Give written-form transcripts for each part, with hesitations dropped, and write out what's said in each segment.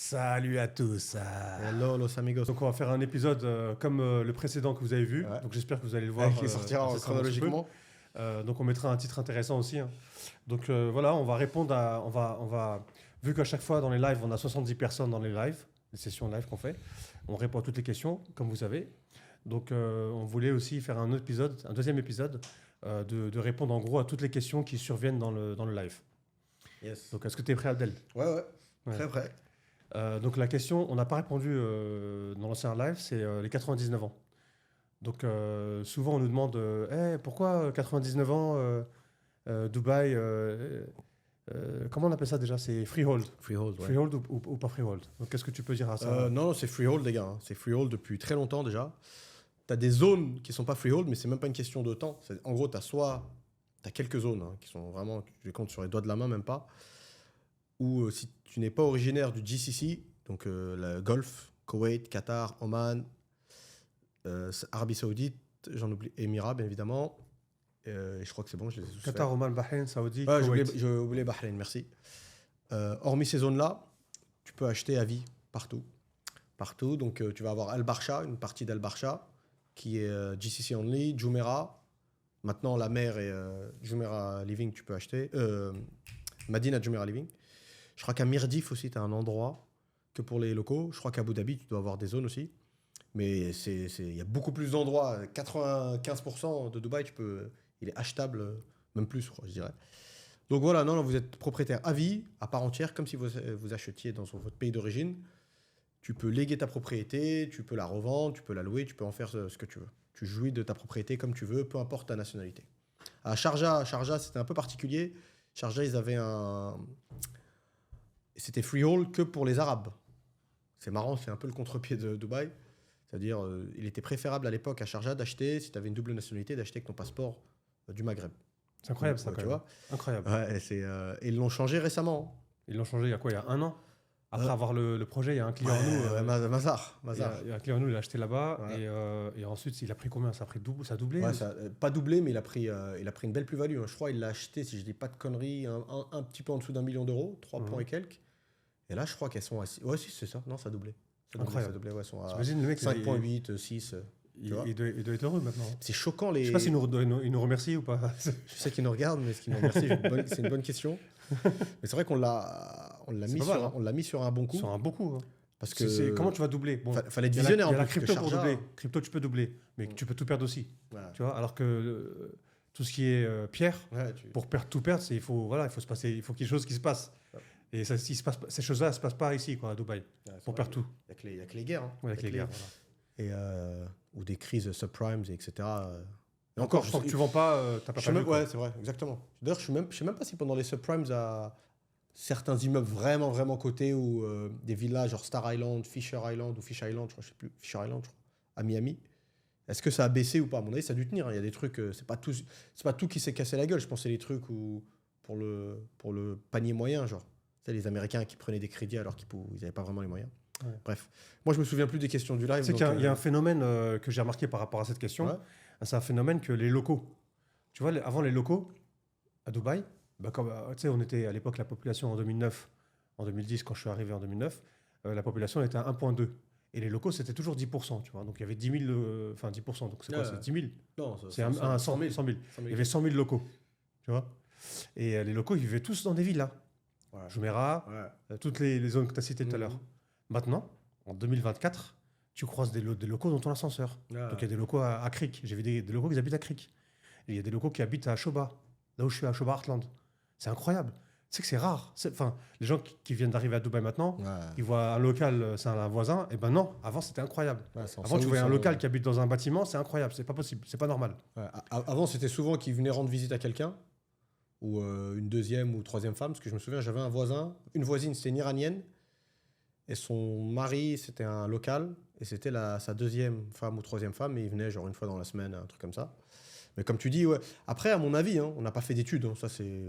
Salut à tous. Hello los amigos. Donc on va faire un épisode comme le précédent que vous avez vu. Ouais. Donc j'espère que vous allez le voir. Qui sortira incessamment sous peu. chronologiquement. Donc on mettra un titre intéressant aussi. Hein. Donc voilà, on va répondre à... On va vu qu'à chaque fois dans les lives, on a 70 personnes dans les lives, les sessions live qu'on fait, on répond à toutes les questions, comme vous savez. Donc on voulait aussi faire un deuxième épisode, de répondre en gros à toutes les questions qui surviennent dans le live. Yes. Donc est-ce que tu es prêt, Abdel? Ouais. Ouais. Très prêt. Donc la question, on n'a pas répondu dans l'ancien live, c'est les 99 ans. Donc souvent on nous demande pourquoi 99 ans, Dubaï, comment on appelle ça déjà? C'est freehold. Freehold, ouais. Freehold ou pas freehold? Donc qu'est-ce que tu peux dire à ça? Non, c'est freehold, les gars. Hein. C'est freehold depuis très longtemps déjà. Tu as des zones qui sont pas freehold, mais c'est même pas une question de temps. En gros, tu as quelques zones qui sont vraiment, je les compte sur les doigts de la main, même pas. Ou si tu n'es pas originaire du GCC, donc le Golfe, Koweït, Qatar, Oman, Arabie Saoudite, j'en oublie, Émirats, bien évidemment. Et je crois que c'est bon, je les ai tous Qatar, Oman, Bahreïn, Saoudi, Ouais, Koweït. j'ai oublié Bahreïn, merci. Hormis ces zones-là, tu peux acheter à vie partout. Partout, donc tu vas avoir Al Barsha, une partie d'Al Barsha, qui est GCC only, Jumeirah. Maintenant, la mer et Jumeirah Living, tu peux acheter. Madinah Jumeirah Living. Je crois qu'à Mirdif aussi, tu as un endroit que pour les locaux. Je crois qu'à Abu Dhabi, tu dois avoir des zones aussi. Mais il y a beaucoup plus d'endroits. 95% de Dubaï, il est achetable, même plus, je crois, je dirais. Donc voilà, non, vous êtes propriétaire à vie, à part entière, comme si vous achetiez dans votre pays d'origine. Tu peux léguer ta propriété, tu peux la revendre, tu peux la louer, tu peux en faire ce que tu veux. Tu jouis de ta propriété comme tu veux, peu importe ta nationalité. À Sharjah, c'était un peu particulier. Sharjah, ils avaient c'était freehold que pour les Arabes. C'est marrant, c'est un peu le contre-pied de Dubaï. C'est-à-dire, il était préférable à l'époque à Sharjah d'acheter, si tu avais une double nationalité, d'acheter avec ton passeport du Maghreb. C'est incroyable ça, tu quand même. vois. Incroyable. Ouais, ils l'ont changé récemment. Ils l'ont changé il y a quoi? Il y a un an? Après avoir le projet, il y a un client à nous. Mazar. Il y a un client à nous, il a acheté là-bas. Ouais. Et ensuite, il a pris combien? Ça a doublé? Ouais, pas doublé, mais il a pris une belle plus-value. Je crois qu'il l'a acheté, si je dis pas de conneries, un petit peu en dessous d'1 million d'euros, 3 points et quelques. Et là, je crois qu'elles sont à 6. Ouais, si, c'est ça. Non, ça a doublé. Incroyable. Ça a doublé, ouais, elles sont à T'imagines, le mec, 5,8, 6. il doit être heureux maintenant. C'est choquant. Je sais pas s'il nous remercie ou pas. Je sais qu'il nous regarde, mais est-ce qu'il nous remercie? C'est une bonne question. Mais c'est vrai qu'on l'a mis sur un bon coup. Sur un bon coup. Hein. Parce que comment tu vas doubler? Bon, fallait être visionnaire. Il y a la plus, crypto pour Sharjah, doubler. Crypto, tu peux doubler, mais tu peux tout perdre aussi. Voilà. Tu vois, alors que tout ce qui est pierre, Ouais, pour tout perdre, il faut qu'il y ait quelque chose qui se passe. Ouais. Et ça, ces choses-là, ne se passent pas ici, quoi, à Dubaï. Ouais, pour perdre tout. Il n'y a que les guerres. Hein. Ouais, avec les guerres. Voilà. Ou des crises subprimes, etc. Et encore, tant que tu ne vends pas, tu n'as pas perdu. Ouais, c'est vrai, exactement. D'ailleurs, je ne sais même pas si pendant les subprimes, à certains immeubles vraiment, vraiment cotés ou des villas genre Star Island, Fisher Island ou Fish Island, je crois, Fisher Island, je crois, à Miami. Est-ce que ça a baissé ou pas? À mon avis, ça a dû tenir. Il y a des trucs, c'est pas tout qui s'est cassé la gueule. Je pense que c'est les trucs pour le panier moyen, genre. C'est les Américains qui prenaient des crédits alors qu'ils n'avaient pas vraiment les moyens. Ouais. Bref, moi je me souviens plus des questions du live. C'est qu'il y a un phénomène que j'ai remarqué par rapport à cette question. Ouais. C'est un phénomène que les locaux. Tu vois, avant les locaux, à Dubaï, comme on était à l'époque la population en 2009, en 2010, quand je suis arrivé en 2009, la population était à 1,2. Et les locaux, c'était toujours 10%. Tu vois, donc il y avait 10 000, enfin 10%. Donc c'est quoi? C'est 10 000? Non, c'est 100 000. Il y avait 100 000 locaux. Tu vois, et les locaux, ils vivaient tous dans des villas. Ouais. Jumeirah, toutes les zones que tu as citées tout à l'heure. Maintenant, en 2024, tu croises des locaux dans ton ascenseur. Donc il y a des locaux à Creek. J'ai vu des locaux qui habitent à Creek. Il y a des locaux qui habitent à Shoba, là où je suis, à Shoba Heartland. C'est incroyable. C'est que c'est rare. Les gens qui viennent d'arriver à Dubaï maintenant, ils voient un local, c'est un voisin. Et ben non, avant c'était incroyable. Avant, tu voyais un local qui habite dans un bâtiment, c'est incroyable. C'est pas possible, c'est pas normal. Avant, c'était souvent qu'ils venaient rendre visite à quelqu'un, ou une deuxième ou troisième femme. Parce que je me souviens, j'avais une voisine, c'était une Iranienne. Et son mari, c'était un local. Et c'était sa deuxième femme ou troisième femme. Et il venait genre une fois dans la semaine, un truc comme ça. Mais comme tu dis, ouais. Après, à mon avis, on n'a pas fait d'études. Ça, c'est...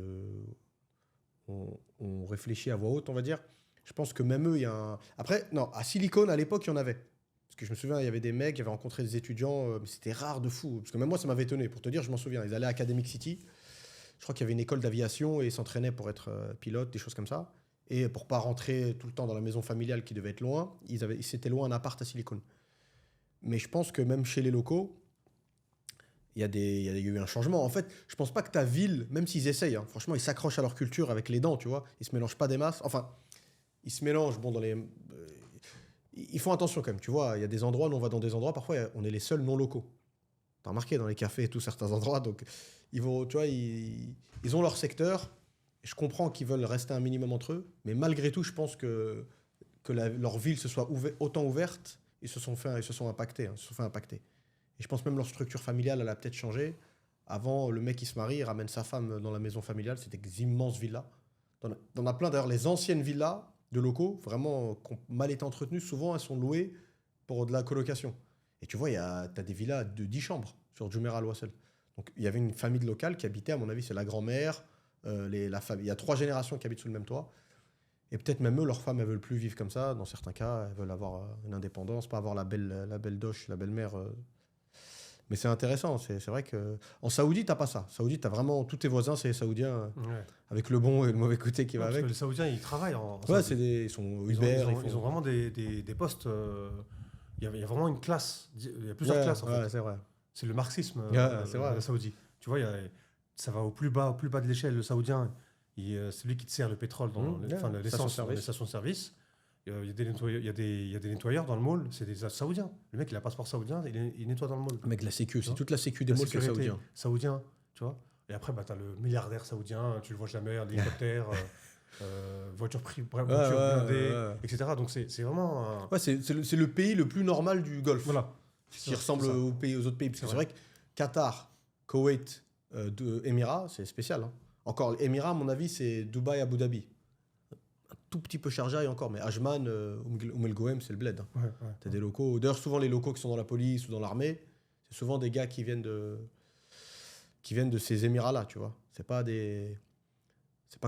On réfléchit à voix haute, on va dire. Je pense que même eux, il y a un... Après, non, à Silicon, à l'époque, il y en avait. Parce que je me souviens, il y avait des mecs qui avaient rencontré des étudiants. Mais c'était rare de fou. Parce que même moi, ça m'avait étonné. Pour te dire, je m'en souviens. Ils allaient à Academic City. Je crois qu'il y avait une école d'aviation et ils s'entraînaient pour être pilote, des choses comme ça. Et pour pas rentrer tout le temps dans la maison familiale qui devait être loin, ils s'étaient loin un appart à Silicon. Mais je pense que même chez les locaux, il y a eu un changement. En fait, je pense pas que ta ville, même s'ils essayent, hein, franchement, ils s'accrochent à leur culture avec les dents, tu vois. Ils se mélangent pas des masses. Enfin, ils se mélangent, bon, ils font attention quand même, tu vois. Il y a des endroits, nous on va dans des endroits, parfois on est les seuls non locaux. T'as remarqué dans les cafés et tout, certains endroits, donc ils vont, tu vois, ils ont leur secteur. Je comprends qu'ils veulent rester un minimum entre eux, mais malgré tout, je pense que leur ville se soit autant ouverte, ils se sont impactés. Et je pense même leur structure familiale, elle a peut-être changé. Avant, le mec, il se marie, il ramène sa femme dans la maison familiale, c'était des immenses villas. T'en as plein, d'ailleurs, les anciennes villas de locaux, vraiment, qui ont mal été entretenues, souvent, elles sont louées pour de la colocation. Et tu vois, t'as des villas de 10 chambres sur Jumeirah Al-Wasl. Donc, il y avait une famille locale qui habitait, à mon avis, c'est la grand-mère, la famille. Il y a 3 générations qui habitent sous le même toit. Et peut-être même eux, leurs femmes, elles veulent plus vivre comme ça. Dans certains cas, elles veulent avoir une indépendance, pas avoir la belle doche, la belle-mère. Mais c'est intéressant. C'est vrai qu'en Saoudie, t'as pas ça. En Saoudie, t'as vraiment tous tes voisins, c'est les Saoudiens, avec le bon et le mauvais côté qui va avec. Parce que les Saoudiens, ils travaillent ouais, ils sont Uber. Ils ont vraiment des postes. Il y a vraiment une classe. Il y a plusieurs classes, en fait. C'est vrai. C'est le marxisme c'est vrai. saoudien. Tu vois, ça va au plus bas de l'échelle. Le Saoudien, c'est lui qui te sert le pétrole dans l'essence dans les stations de service. Il y a des nettoyeurs dans le mall, c'est des Saoudiens. Le mec, il a un passeport saoudien, il nettoie dans le mall. Mec, la sécu, c'est toute la sécu des malls, c'est saoudien. Tu vois. Et après, tu as le milliardaire saoudien, tu le vois jamais, un hélicoptère, voiture blindée, etc. Donc c'est vraiment... c'est le pays le plus normal du Golfe. Voilà. Qui ressemble aux autres pays. Parce que c'est vrai que Qatar, Koweït, Émirats, c'est spécial. Hein. Encore, Émirats, à mon avis, c'est Dubaï, Abu Dhabi. Un tout petit peu Sharjah et encore, mais Ajman, El Goem, c'est le bled. Hein. T'as des locaux. D'ailleurs, souvent, les locaux qui sont dans la police ou dans l'armée, c'est souvent des gars qui viennent de ces Émirats-là, tu vois. C'est pas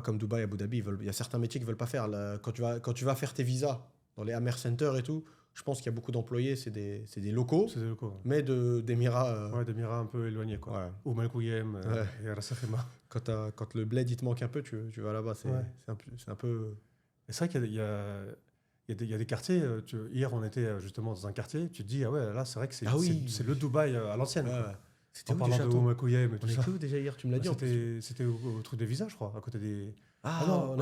comme Dubaï, Abu Dhabi. Il y a certains métiers qu'ils veulent pas faire. Quand tu vas faire tes visas dans les Amer Center et tout, je pense qu'il y a beaucoup d'employés, c'est des locaux, mais d'Émirats. D'Émirats un peu éloignés, quoi. Ouais. Ou Malkouyem, et Ras Al Khaimah. Quand le bled, il te manque un peu, tu vas là-bas. C'est un peu... Et c'est vrai qu'il y a des quartiers. Hier, on était justement dans un quartier. Tu te dis, ah ouais, là, c'est vrai que c'est le Dubaï à l'ancienne. C'était en parlant de Malkouyem et tout ça. On était où déjà hier? Tu me l'as dit. C'était au truc des visas, je crois, à côté des... non,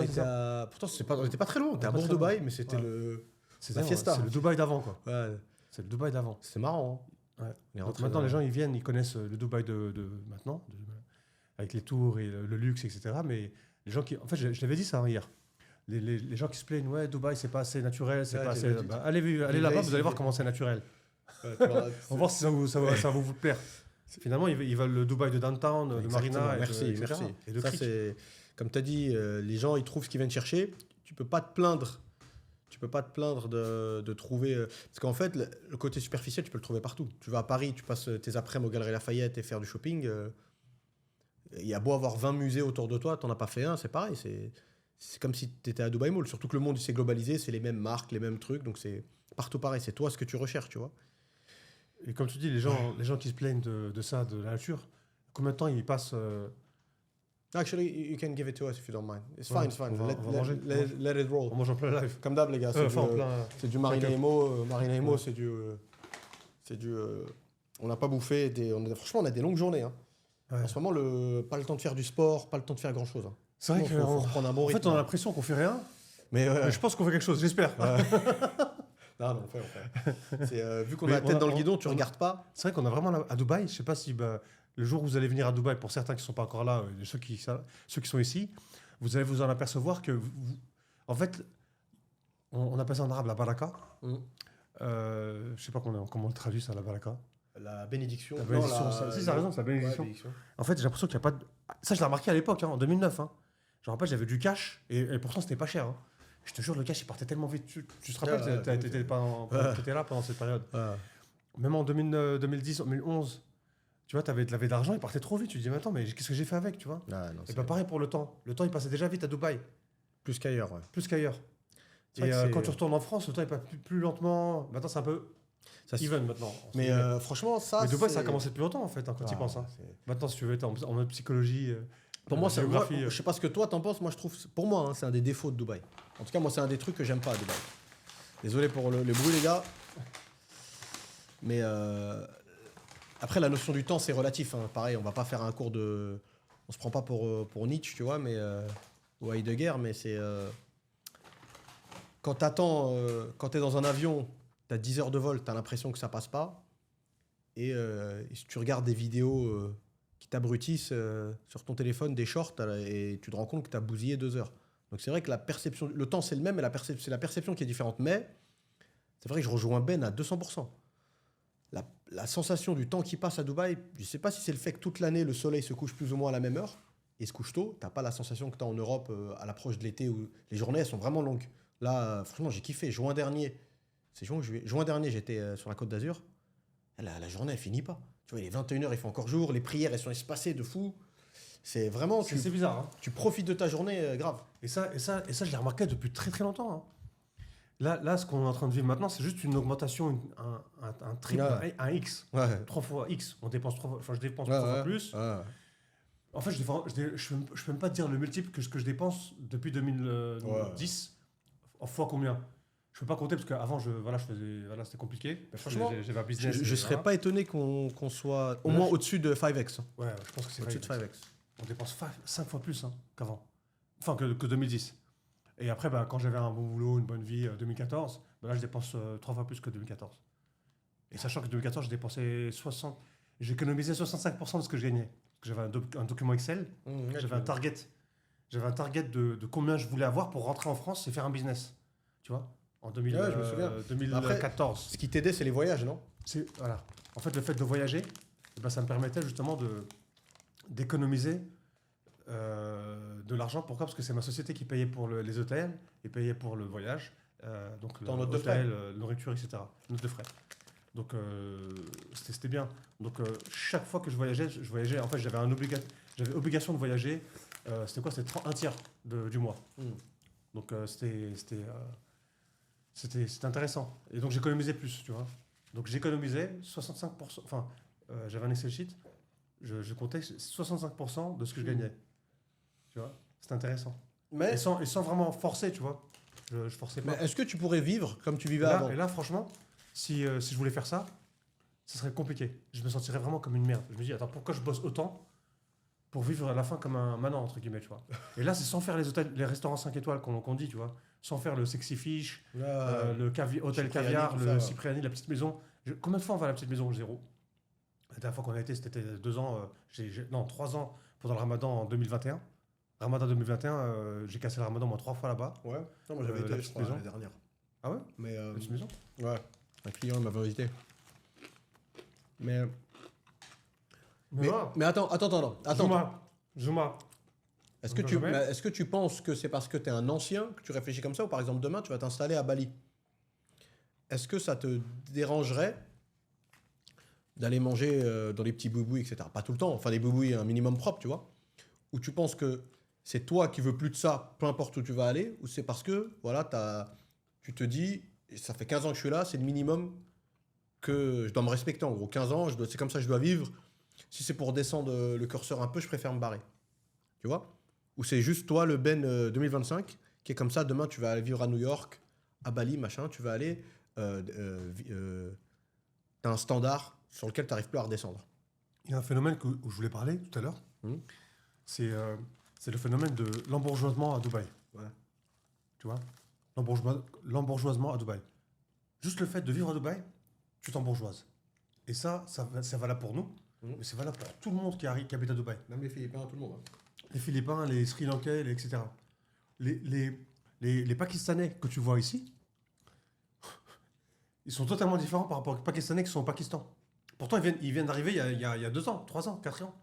pourtant, on n'était pas très loin. On était à Bourg-Dubaï, mais c'était la fiesta. C'est le Dubaï d'avant, quoi. Ouais. C'est le Dubaï d'avant. C'est marrant. Hein. Ouais. Donc maintenant, les gens, ils viennent, ils connaissent le Dubaï de maintenant, avec les tours et le luxe, etc. Mais les gens qui... En fait, je l'avais dit ça hier. Les gens qui se plaignent, ouais, Dubaï, c'est pas assez naturel, c'est pas assez... allez là-bas, vous allez voir comment c'est naturel. On va voir si ça va vous plaire. Finalement, ils veulent le Dubaï de downtown, de Marina, merci. Et de ça, c'est... Comme tu as dit, les gens, ils trouvent ce qu'ils viennent chercher. Tu peux pas te plaindre. De trouver... Parce qu'en fait, le côté superficiel, tu peux le trouver partout. Tu vas à Paris, tu passes tes après-midi aux Galeries Lafayette et faire du shopping. Il y a beau avoir 20 musées autour de toi, t'en as pas fait un, c'est pareil. C'est comme si tu étais à Dubaï Mall. Surtout que le monde s'est globalisé, c'est les mêmes marques, les mêmes trucs. Donc c'est partout pareil. C'est toi ce que tu recherches, tu vois. Et comme tu dis, les gens qui se plaignent de ça, de la nature, combien de temps ils passent... Actually, you can give it to us if you don't mind. It's Ouais, fine. on va manger. Let it roll. On mange en plein live. Comme d'hab, les gars. C'est du Marina Emo. Marina Emo, c'est du... on n'a pas bouffé. Franchement, on a des longues journées. Hein. Ouais. En ce moment, pas le temps de faire du sport, pas le temps de faire grand-chose. Hein. C'est vrai qu'on reprend un bon rythme. En fait, on a l'impression qu'on fait rien. Mais je pense qu'on fait quelque chose, j'espère. Non, on fait. Vu qu'on a la tête dans le guidon, tu regardes pas. C'est vrai qu'on a vraiment... À Dubaï, je sais pas si... le jour où vous allez venir à Dubaï, pour certains qui ne sont pas encore là, ceux qui sont ici, vous allez vous en apercevoir que... en fait, on appelle ça en arabe la baraka. Je ne sais pas comment on le traduit, ça, la baraka. La bénédiction. La bénédiction. Si, ça a raison, c'est la bénédiction. En fait, j'ai l'impression qu'il n'y a pas de... Ça, je l'ai remarqué à l'époque, en 2009. Hein. Je me rappelle, j'avais du cash, et pourtant, c'était pas cher. Hein. Je te jure, le cash, il partait tellement vite. Tu te rappelles, tu étais là pendant cette période. Même en 2010, 2011, tu vois, tu avais de l'argent, il partait trop vite. Tu te dis, mais attends, mais qu'est-ce que j'ai fait avec, tu vois? Et pareil pour le temps. Le temps, il passait déjà vite à Dubaï. Plus qu'ailleurs, ouais. Plus qu'ailleurs. Et quand tu retournes en France, le temps, il passe plus lentement. Maintenant, c'est un peu... even maintenant. Mais franchement, ça... Mais Dubaï, ça a commencé depuis longtemps, en fait, hein, quand tu y penses. Hein. Maintenant, si tu veux être en mode psychologie... pour moi, je sais pas ce que toi, t'en penses. Moi, je trouve... Pour moi, hein, c'est un des défauts de Dubaï. En tout cas, moi, c'est un des trucs que j'aime pas à Dubaï. Désolé pour le bruit, les gars. Mais après, la notion du temps, c'est relatif. Hein. Pareil, on va pas faire un cours de... On se prend pas pour Nietzsche, tu vois, mais... ou Heidegger, mais c'est... Quand t'attends... quand t'es dans un avion, t'as 10 heures de vol, t'as l'impression que ça passe pas. Et si tu regardes des vidéos qui t'abrutissent sur ton téléphone, des shorts, et tu te rends compte que t'as bousillé 2 heures. Donc c'est vrai que la perception... Le temps, c'est le même, mais c'est la perception qui est différente. Mais c'est vrai que je rejoins Ben à 200%. La sensation du temps qui passe à Dubaï, je ne sais pas si c'est le fait que toute l'année, le soleil se couche plus ou moins à la même heure et se couche tôt. Tu n'as pas la sensation que tu as en Europe à l'approche de l'été où les journées elles sont vraiment longues. Là, franchement, j'ai kiffé. Juin dernier, j'étais sur la Côte d'Azur. La journée, elle finit pas. Tu vois, il est 21h, il fait encore jour. Les prières, elles sont espacées de fou. C'est vraiment... C'est bizarre. Hein. Tu profites de ta journée grave. Et ça, je l'ai remarqué depuis très très longtemps. Hein. Là, ce qu'on est en train de vivre maintenant, c'est juste une augmentation, un triple, un X. Ouais. 3 fois X. On dépense 3 fois, je dépense 3 fois plus. Ouais. En fait, je peux même pas te dire le multiple que ce que je dépense depuis 2010. En fois combien? Je peux pas compter parce qu'avant, c'était compliqué. Mais franchement, j'avais un business. Je serais pas étonné qu'on soit au moins au-dessus de 5X. Ouais, je pense que c'est au-dessus de 5X. On dépense 5 fois plus qu'avant. Enfin, que 2010. Et après, quand j'avais un bon boulot, une bonne vie, 2014, là, je dépense 3 fois plus que 2014. Et sachant que 2014, j'ai économisé 65% de ce que je gagnais. Parce que j'avais un document Excel, j'avais un target. J'avais un target de combien je voulais avoir pour rentrer en France et faire un business. Tu vois, en je me souviens. 2014. Après, ce qui t'aidait, c'est les voyages, non? Voilà. En fait, le fait de voyager, ça me permettait justement d'économiser de l'argent. Pourquoi? Parce que c'est ma société qui payait pour les hôtels et payait pour le voyage. Donc note de frais. nourriture, etc. Note de frais. Donc c'était bien. Donc chaque fois que je voyageais. En fait, j'avais obligation de voyager. C'était quoi? C'était un tiers du mois. Donc c'était intéressant. Et donc j'économisais plus, tu vois. Donc j'économisais 65%. Enfin, j'avais un Excel sheet. Je comptais 65% de ce que je gagnais. Tu vois, c'est intéressant. Mais et sans vraiment forcer, tu vois. Je forçais pas. Mais est-ce que tu pourrais vivre comme tu vivais avant? Et là, franchement, si je voulais faire ça, ce serait compliqué. Je me sentirais vraiment comme une merde. Je me dis, attends, pourquoi je bosse autant pour vivre à la fin comme un manant, entre guillemets, tu vois. Et là, c'est sans faire les restaurants 5 étoiles qu'on dit, tu vois. Sans faire le Sexy Fish, le hôtel caviar, le Cipriani, la petite maison. Combien de fois on va à la petite maison? 0. La dernière fois qu'on a été, c'était 2 ans, 3 ans pendant le Ramadan en 2021. Ramadan 2021, j'ai cassé le Ramadan moi 3 fois là-bas. Ouais. Non, moi j'avais été l'année dernière. Ah ouais? Mais la petite maison? Ouais. Un client m'avait invité. Mais attends. Zuma. Est-ce que tu penses que c'est parce que tu es un ancien que tu réfléchis comme ça, ou par exemple demain tu vas t'installer à Bali? Est-ce que ça te dérangerait d'aller manger dans les petits boubouis, etc. Pas tout le temps, enfin des boubouis un minimum propre, tu vois? Ou tu penses que c'est toi qui veux plus de ça, peu importe où tu vas aller, ou c'est parce que voilà, tu te dis, ça fait 15 ans que je suis là, c'est le minimum que je dois me respecter en gros. 15 ans, c'est comme ça que je dois vivre. Si c'est pour descendre le curseur un peu, je préfère me barrer. Tu vois? Ou c'est juste toi, le Ben 2025, qui est comme ça, demain tu vas aller vivre à New York, à Bali, machin, tu vas aller... t'as un standard sur lequel tu n'arrives plus à redescendre. Il y a un phénomène où je voulais parler tout à l'heure. C'est le phénomène de l'embourgeoisement à Dubaï. Ouais. Tu vois, l'embourgeoisement à Dubaï. Juste le fait de vivre à Dubaï, tu t'embourgeoises. Et ça valable pour nous, mais c'est valable pour tout le monde qui habite à Dubaï. Même les Philippins, tout le monde. Hein. Les Philippins, les Sri Lankais, etc. Les Pakistanais que tu vois ici, ils sont totalement différents par rapport aux Pakistanais qui sont au Pakistan. Pourtant, ils viennent d'arriver il y a 2 ans, 3 ans, 4 ans.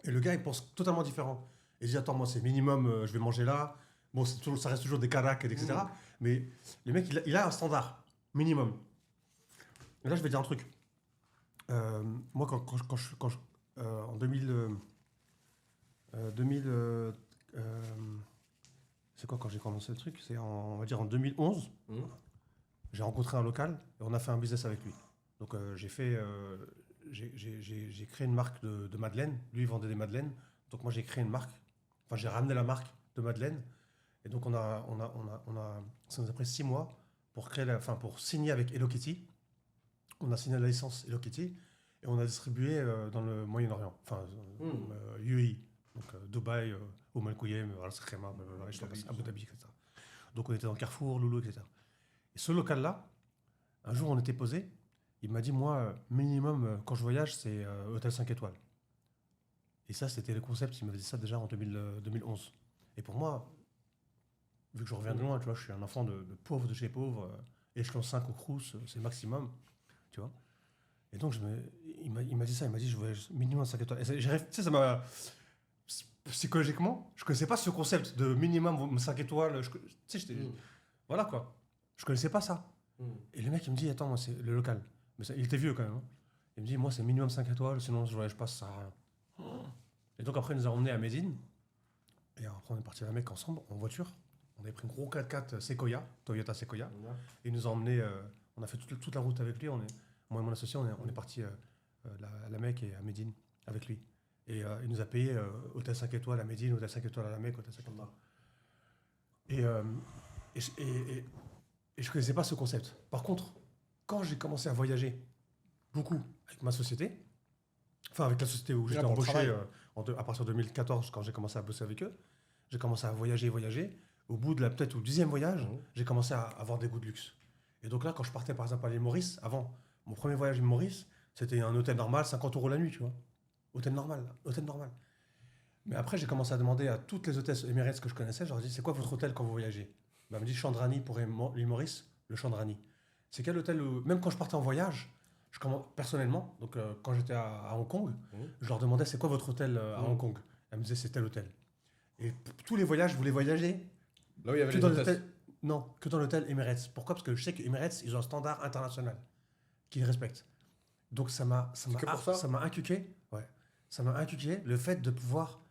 Et le gars, il pense totalement différent. Il dit, attends, moi, c'est minimum, je vais manger là. Bon, ça reste toujours des karaks, etc. Mais le mec, il a un standard minimum. Et là, je vais dire un truc. Moi, en 2000... c'est quoi quand j'ai commencé le truc? C'est on va dire en 2011. J'ai rencontré un local et on a fait un business avec lui. Donc j'ai créé une marque de madeleine. Lui, il vendait des madeleines. Donc moi, j'ai créé une marque. Enfin, j'ai ramené la marque de madeleine. Et donc, ça nous a pris 6 mois pour pour signer avec Hello Kitty. On a signé la licence Hello Kitty et on a distribué dans le Moyen-Orient, UAE, donc Dubaï, Umm Al-Quwain, Ras Al Khaimah, Abu Dhabi, etc. Donc on était dans Carrefour, Loulou, etc. Et ce local-là, un jour on était posé, il m'a dit, moi, minimum, quand je voyage, c'est hôtel 5 étoiles. Et ça, c'était le concept, il m'avait dit ça déjà en 2011. Et pour moi, vu que je reviens de loin, tu vois, je suis un enfant de pauvre de chez pauvre, échelon 5 au Crous, c'est le maximum, tu vois. Et donc, il m'a dit ça, il m'a dit, je voyage minimum 5 étoiles. Et tu sais, ça m'a... Psychologiquement, je ne connaissais pas ce concept de minimum 5 étoiles. Tu sais, voilà quoi. Je ne connaissais pas ça. Et le mec, il me dit, attends, moi, c'est le local. Mais il était vieux quand même. Hein. Il me dit, moi, c'est minimum 5 étoiles, sinon je voyage pas, ça sert à rien. Et donc, après, il nous a emmenés à Médine. Et après, on est parti avec un mec ensemble, en voiture. On avait pris un gros 4x4 Sequoia, Toyota Sequoia. Et il nous a emmenés, on a fait toute la route avec lui. Moi et mon associé, on est parti à la Mecque et à Médine avec lui. Et il nous a payé hôtel 5 étoiles à Médine, hôtel 5 étoiles à la Mecque, hôtel 5 étoiles. Et je ne connaissais pas ce concept. Par contre, quand j'ai commencé à voyager beaucoup avec ma société, enfin avec la société où j'étais embauché à partir de 2014, quand j'ai commencé à bosser avec eux, j'ai commencé à voyager. Au bout de peut-être au 10e voyage, j'ai commencé à avoir des goûts de luxe. Et donc là, quand je partais par exemple à l'île Maurice, avant, mon premier voyage à l'île Maurice, c'était un hôtel normal, 50 € la nuit, tu vois. Hôtel normal. Mais après, j'ai commencé à demander à toutes les hôtesses Emirates que je connaissais, je leur dis, c'est quoi votre hôtel quand vous voyagez? Elle me dit Chandrani pour l'île Maurice, le Chandrani. C'est quel hôtel où, même quand je partais en voyage, personnellement, donc quand j'étais à Hong Kong, je leur demandais, c'est quoi votre hôtel à Hong Kong? Elle me disait, c'est tel hôtel. Et tous les voyages, je voulais voyager. Là où il y avait les hôtesses. Non, que dans l'hôtel Emirates. Pourquoi? Parce que je sais que Emirates, ils ont un standard international qu'ils respectent. Donc ça m'a inculqué, ça m'a inculqué le fait de pouvoir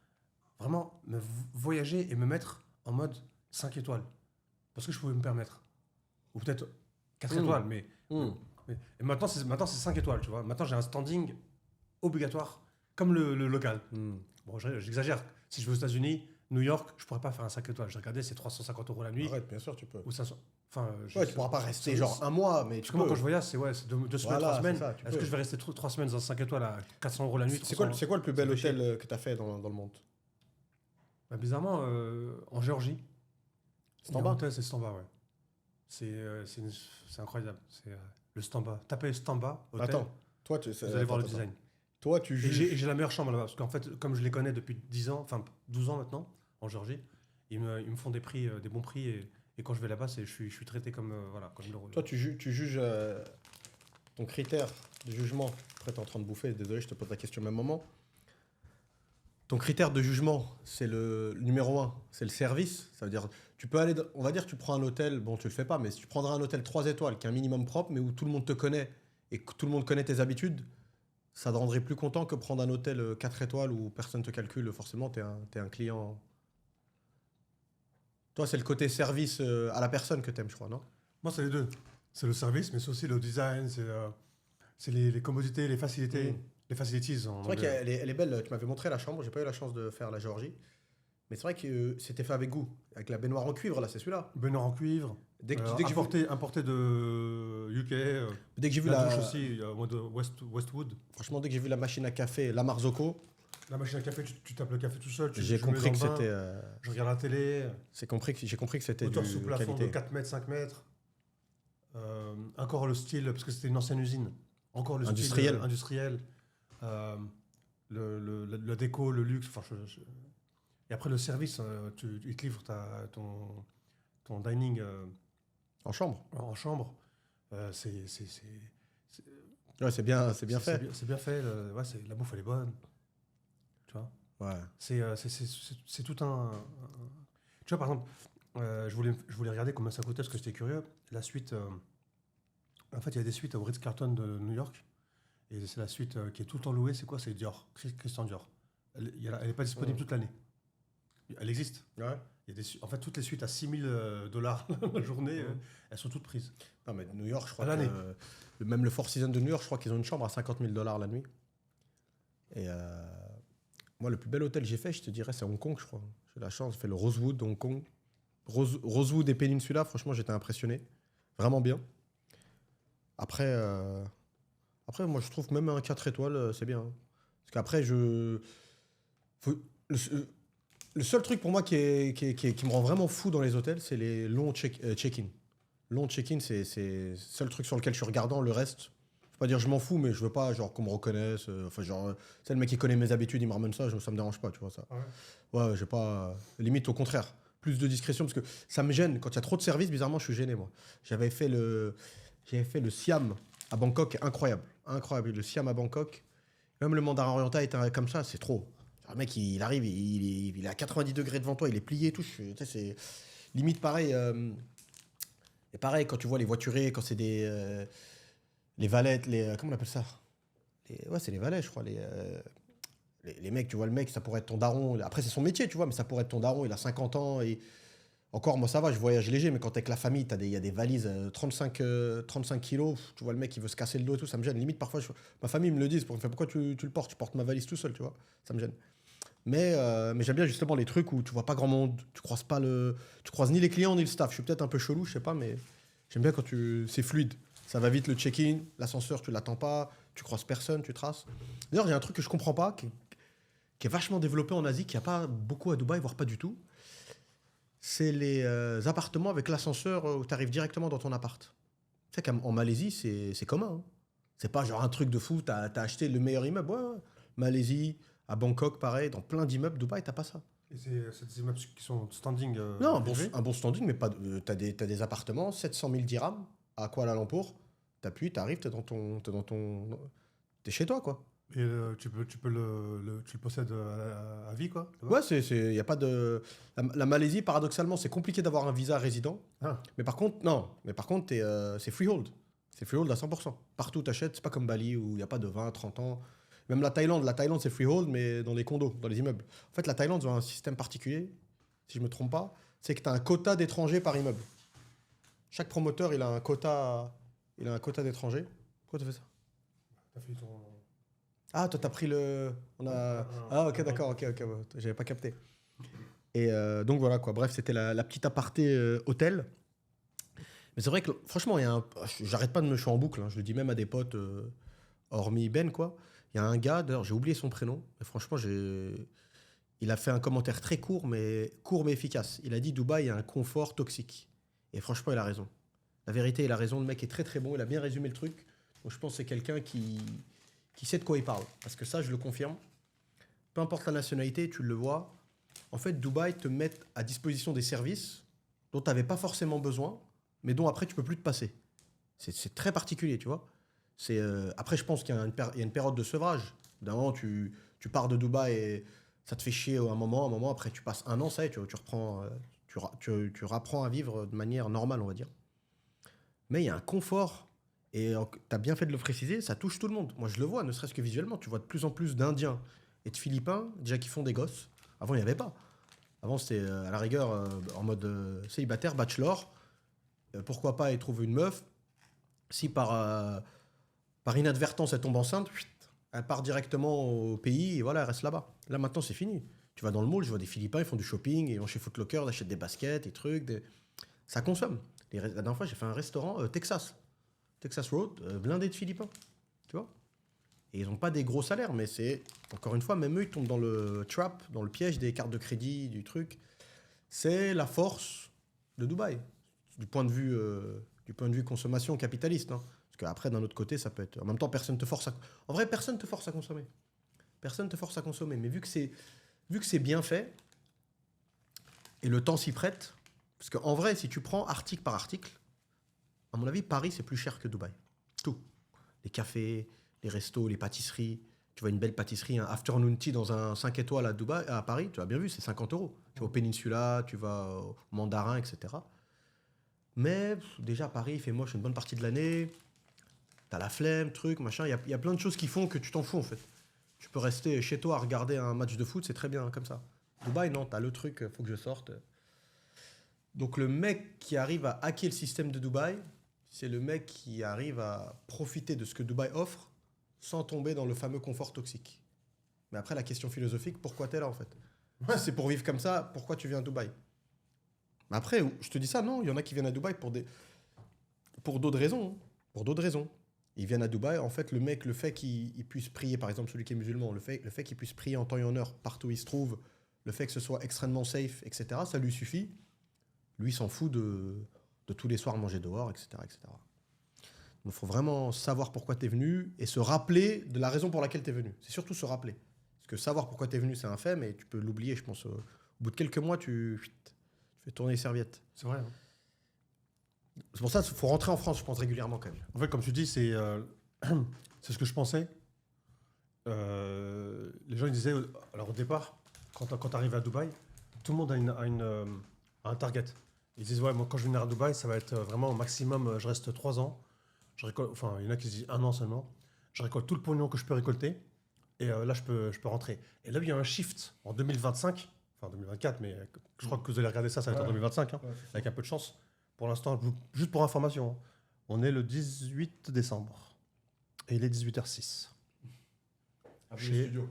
vraiment me voyager et me mettre en mode 5 étoiles. Parce que je pouvais me permettre. Ou peut-être 4 étoiles, mais et maintenant c'est 5 étoiles, tu vois. Maintenant j'ai un standing obligatoire, comme le local. Bon, j'exagère. Si je vais aux États-Unis, New York, je pourrais pas faire un 5 étoiles. J'ai regardé, c'est 350 € la nuit. Arrête, bien sûr, tu peux. Ou 500. Enfin, tu pourras pas rester genre un mois, mais tu peux. Quand je voyage, c'est 2 semaines, 3 semaines. Est-ce que je vais rester 3 semaines dans 5 étoiles à 400 € la nuit? C'est quoi le plus bel hôtel que tu as fait dans le monde? Bah, bizarrement, en Géorgie. Stamba? C'est Stamba, ouais. C'est incroyable. C'est le Stamba. Tapez Stamba, hôtel. Attends, toi, vous allez voir le design. Toi, tu juges. J'ai la meilleure chambre là-bas, parce qu'en fait, comme je les connais depuis 10 ans, enfin 12 ans maintenant, en Géorgie, ils me font des bons prix, et quand je vais là-bas, je suis traité comme l'euro. Toi, tu juges ton critère de jugement. Après, tu es en train de bouffer, désolé, je te pose la question au même moment. Ton critère de jugement, c'est le numéro 1, c'est le service. Ça veut dire, tu peux aller, on va dire, tu prends un hôtel, bon, tu le fais pas, mais si tu prendras un hôtel 3 étoiles, qui est un minimum propre, mais où tout le monde te connaît et que tout le monde connaît tes habitudes, ça te rendrait plus content que prendre un hôtel 4 étoiles où personne te calcule. Forcément, tu es un client. Toi, c'est le côté service à la personne que tu aimes, je crois, non? Moi, c'est les deux. C'est le service, mais c'est aussi le design, c'est les commodités, les facilités. Les facilities. C'est vrai qu'elle est belle. Tu m'avais montré la chambre. J'ai pas eu la chance de faire la Géorgie. Mais c'est vrai que c'était fait avec goût. Avec la baignoire en cuivre, là, c'est celui-là. Baignoire en cuivre. Dès que importé de UK. Dès que j'ai vu la douche aussi, de Westwood. Franchement, dès que j'ai vu la machine à café, la Marzocco. La machine à café, tu tapes le café tout seul. J'ai compris que c'était. Je regarde la télé. J'ai compris que c'était hauteur sous plafond de 4 mètres, 5 mètres. Encore le style, parce que c'était une ancienne usine. Encore le style industriel. Le déco, le luxe. Et après le service, ils te livrent ton dining en chambre. En chambre. Ouais, c'est bien fait. C'est bien fait. La bouffe, elle est bonne. Tu vois. Ouais. C'est tout un. Tu vois, par exemple, je voulais regarder combien ça coûtait parce que j'étais curieux. La suite. En fait, il y a des suites au Ritz-Carlton de New York. Et c'est la suite qui est tout le temps louée. C'est quoi? C'est Dior. Christian Dior. Elle n'est pas disponible toute l'année. Elle existe. Ouais. En fait, toutes les suites à $6,000 la journée, elles sont toutes prises. Non, mais New York, je crois que même le Four Seasons de New York, je crois qu'ils ont une chambre à $50,000 la nuit. Et moi, le plus bel hôtel que j'ai fait, je te dirais, c'est Hong Kong, je crois. J'ai la chance, j'ai fait le Rosewood de Hong Kong. Rosewood et Peninsula, franchement, j'étais impressionné. Vraiment bien. Après, moi, je trouve que même un 4 étoiles, c'est bien. Parce qu'après, le seul truc pour moi qui me rend vraiment fou dans les hôtels, c'est les longs check-in. Long check-in, c'est le seul truc sur lequel je suis regardant. Le reste, je ne veux pas dire je m'en fous, mais je veux pas genre qu'on me reconnaisse. C'est le mec qui connaît mes habitudes, il me ramène ça, ça me dérange pas, tu vois ça. Ouais, j'ai pas. Limite, au contraire, plus de discrétion, parce que ça me gêne. Quand il y a trop de services, bizarrement, je suis gêné, moi. J'avais fait le Siam à Bangkok, incroyable. Incroyable. Le Siam à Bangkok. Même le mandarin oriental était comme ça, c'est trop. Le mec, il arrive, il est à 90 degrés devant toi, il est plié et tout. C'est limite pareil. Et pareil, quand tu vois les voiturés, quand c'est les valettes, comment on appelle ça? Ouais, c'est les valets, je crois. Les mecs, tu vois, le mec, ça pourrait être ton daron. Après, c'est son métier, tu vois, mais ça pourrait être ton daron, il a 50 ans. Et encore, moi, ça va, je voyage léger, mais quand t'es avec la famille, il y a des valises 35 kilos. Tu vois, le mec, il veut se casser le dos et tout, ça me gêne. Limite, parfois, ma famille me le dit, pourquoi tu le portes? Tu portes ma valise tout seul, tu vois, ça me gêne. Mais j'aime bien justement les trucs où tu vois pas grand monde, tu croises ni les clients ni le staff. Je suis peut-être un peu chelou, je sais pas, mais j'aime bien quand c'est fluide. Ça va vite le check-in, l'ascenseur tu l'attends pas, tu croises personne, tu traces. D'ailleurs, il y a un truc que je comprends pas, qui est vachement développé en Asie, qui n'y a pas beaucoup à Dubaï, voire pas du tout. C'est les appartements avec l'ascenseur où tu arrives directement dans ton appart. Tu sais qu'en Malaisie, c'est commun. Hein. C'est pas genre un truc de fou, t'as acheté le meilleur immeuble. Ouais. Malaisie, à Bangkok, pareil, dans plein d'immeubles. Dubaï, t'as pas ça. Et c'est des immeubles qui sont standing. Non, un bon standing, mais pas. T'as des appartements, 700 000 dirhams à Kuala Lumpur. T'appuies, t'arrives, t'es chez toi, quoi. Et tu le possèdes à vie, quoi. Ouais, y a pas de. La Malaisie, paradoxalement, c'est compliqué d'avoir un visa résident. Ah. Mais par contre, c'est freehold. C'est freehold à 100%. Partout où t'achètes, c'est pas comme Bali où il n'y a pas de 20, 30 ans. Même la Thaïlande, c'est freehold, mais dans les condos, dans les immeubles. En fait, la Thaïlande, ils ont un système particulier, si je me trompe pas, c'est que tu as un quota d'étrangers par immeuble. Chaque promoteur, il a un quota d'étrangers. Pourquoi tu fais ça? T'as fait ton... Ah, toi, t'as pris le... Ah, ok, d'accord, ok, j'avais pas capté. Et donc voilà, quoi. Bref, c'était la petite aparté hôtel. Mais c'est vrai que, franchement, j'arrête pas de me chier en boucle. Hein. Je le dis même à des potes, hormis Ben, quoi. Il y a un gars, d'ailleurs, j'ai oublié son prénom, mais franchement, il a fait un commentaire très court mais efficace. Il a dit Dubaï a un confort toxique. Et franchement, il a raison. La vérité, il a raison. Le mec est très très bon. Il a bien résumé le truc. Donc je pense que c'est quelqu'un qui sait de quoi il parle. Parce que ça, je le confirme. Peu importe la nationalité, tu le vois. En fait, Dubaï te met à disposition des services dont tu n'avais pas forcément besoin, mais dont après, tu peux plus te passer. C'est très particulier, tu vois. Après, je pense qu'il y a une période de sevrage. D'un moment, tu pars de Dubaï et ça te fait chier un moment. Après, tu passes un an, ça y est, tu reprends, tu rapprends à vivre de manière normale, on va dire. Mais il y a un confort, et tu as bien fait de le préciser, ça touche tout le monde. Moi, je le vois, ne serait-ce que visuellement. Tu vois de plus en plus d'Indiens et de Philippins, déjà qui font des gosses. Avant, il n'y avait pas. Avant, c'était à la rigueur en mode célibataire, bachelor. Pourquoi pas y trouver une meuf. Si par inadvertance, elle tombe enceinte, elle part directement au pays et voilà, elle reste là-bas. Là, maintenant, c'est fini. Tu vas dans le mall, je vois des Philippins, ils font du shopping, ils vont chez Foot Locker, ils achètent des baskets, des trucs. Ça consomme. La dernière fois, j'ai fait un restaurant Texas Road, blindé de Philippins. Tu vois? Et ils n'ont pas des gros salaires, mais c'est, encore une fois, même eux, ils tombent dans le trap, dans le piège des cartes de crédit, du truc. C'est la force de Dubaï, du point de vue consommation capitaliste. Hein. Parce qu'après, d'un autre côté, ça peut être... En même temps, personne te force à... En vrai, personne te force à consommer. Personne te force à consommer. Mais vu que c'est bien fait, et le temps s'y prête, parce qu'en vrai, si tu prends article par article, à mon avis, Paris, c'est plus cher que Dubaï. Tout. Les cafés, les restos, les pâtisseries. Tu vois une belle pâtisserie, un afternoon tea dans un 5 étoiles à Paris, tu as bien vu, c'est 50 €. Tu vas au Peninsula, tu vas au Mandarin, etc. Mais déjà, Paris, il fait moche une bonne partie de l'année. T'as la flemme, truc, machin. Il y a plein de choses qui font que tu t'en fous, en fait. Tu peux rester chez toi à regarder un match de foot, c'est très bien, comme ça. Dubaï, non, t'as le truc, faut que je sorte. Donc le mec qui arrive à hacker le système de Dubaï, c'est le mec qui arrive à profiter de ce que Dubaï offre sans tomber dans le fameux confort toxique. Mais après, la question philosophique, pourquoi t'es là, en fait? Si c'est pour vivre comme ça, pourquoi tu viens à Dubaï? Mais après, je te dis ça, non, il y en a qui viennent à Dubaï pour d'autres raisons. Hein. Pour d'autres raisons. Ils viennent à Dubaï, en fait, le mec, le fait qu'il puisse prier, par exemple, celui qui est musulman, le fait qu'il puisse prier en temps et en heure partout où il se trouve, le fait que ce soit extrêmement safe, etc., ça lui suffit. Lui, il s'en fout de tous les soirs manger dehors, etc., etc. Donc, il faut vraiment savoir pourquoi tu es venu et se rappeler de la raison pour laquelle tu es venu. C'est surtout se rappeler. Parce que savoir pourquoi tu es venu, c'est un fait, mais tu peux l'oublier, je pense. Au bout de quelques mois, tu fais tourner les serviettes. C'est vrai. Hein. C'est pour ça qu'il faut rentrer en France, je pense, régulièrement quand même. En fait, comme tu dis, c'est ce que je pensais. Les gens ils disaient, alors au départ, quand tu arrives à Dubaï, tout le monde a un target. Ils disent, ouais, moi quand je viens à Dubaï, ça va être vraiment au maximum, je reste 3 ans. Enfin, il y en a qui se disent 1 an seulement. Je récolte tout le pognon que je peux récolter. Et là, je peux rentrer. Et là, il y a un shift en 2025, enfin 2024, mais je crois que vous allez regarder ça, ça va être en 2025, hein, avec un peu de chance. Pour l'instant, juste pour information, hein, on est le 18 décembre. Et il est 18h06.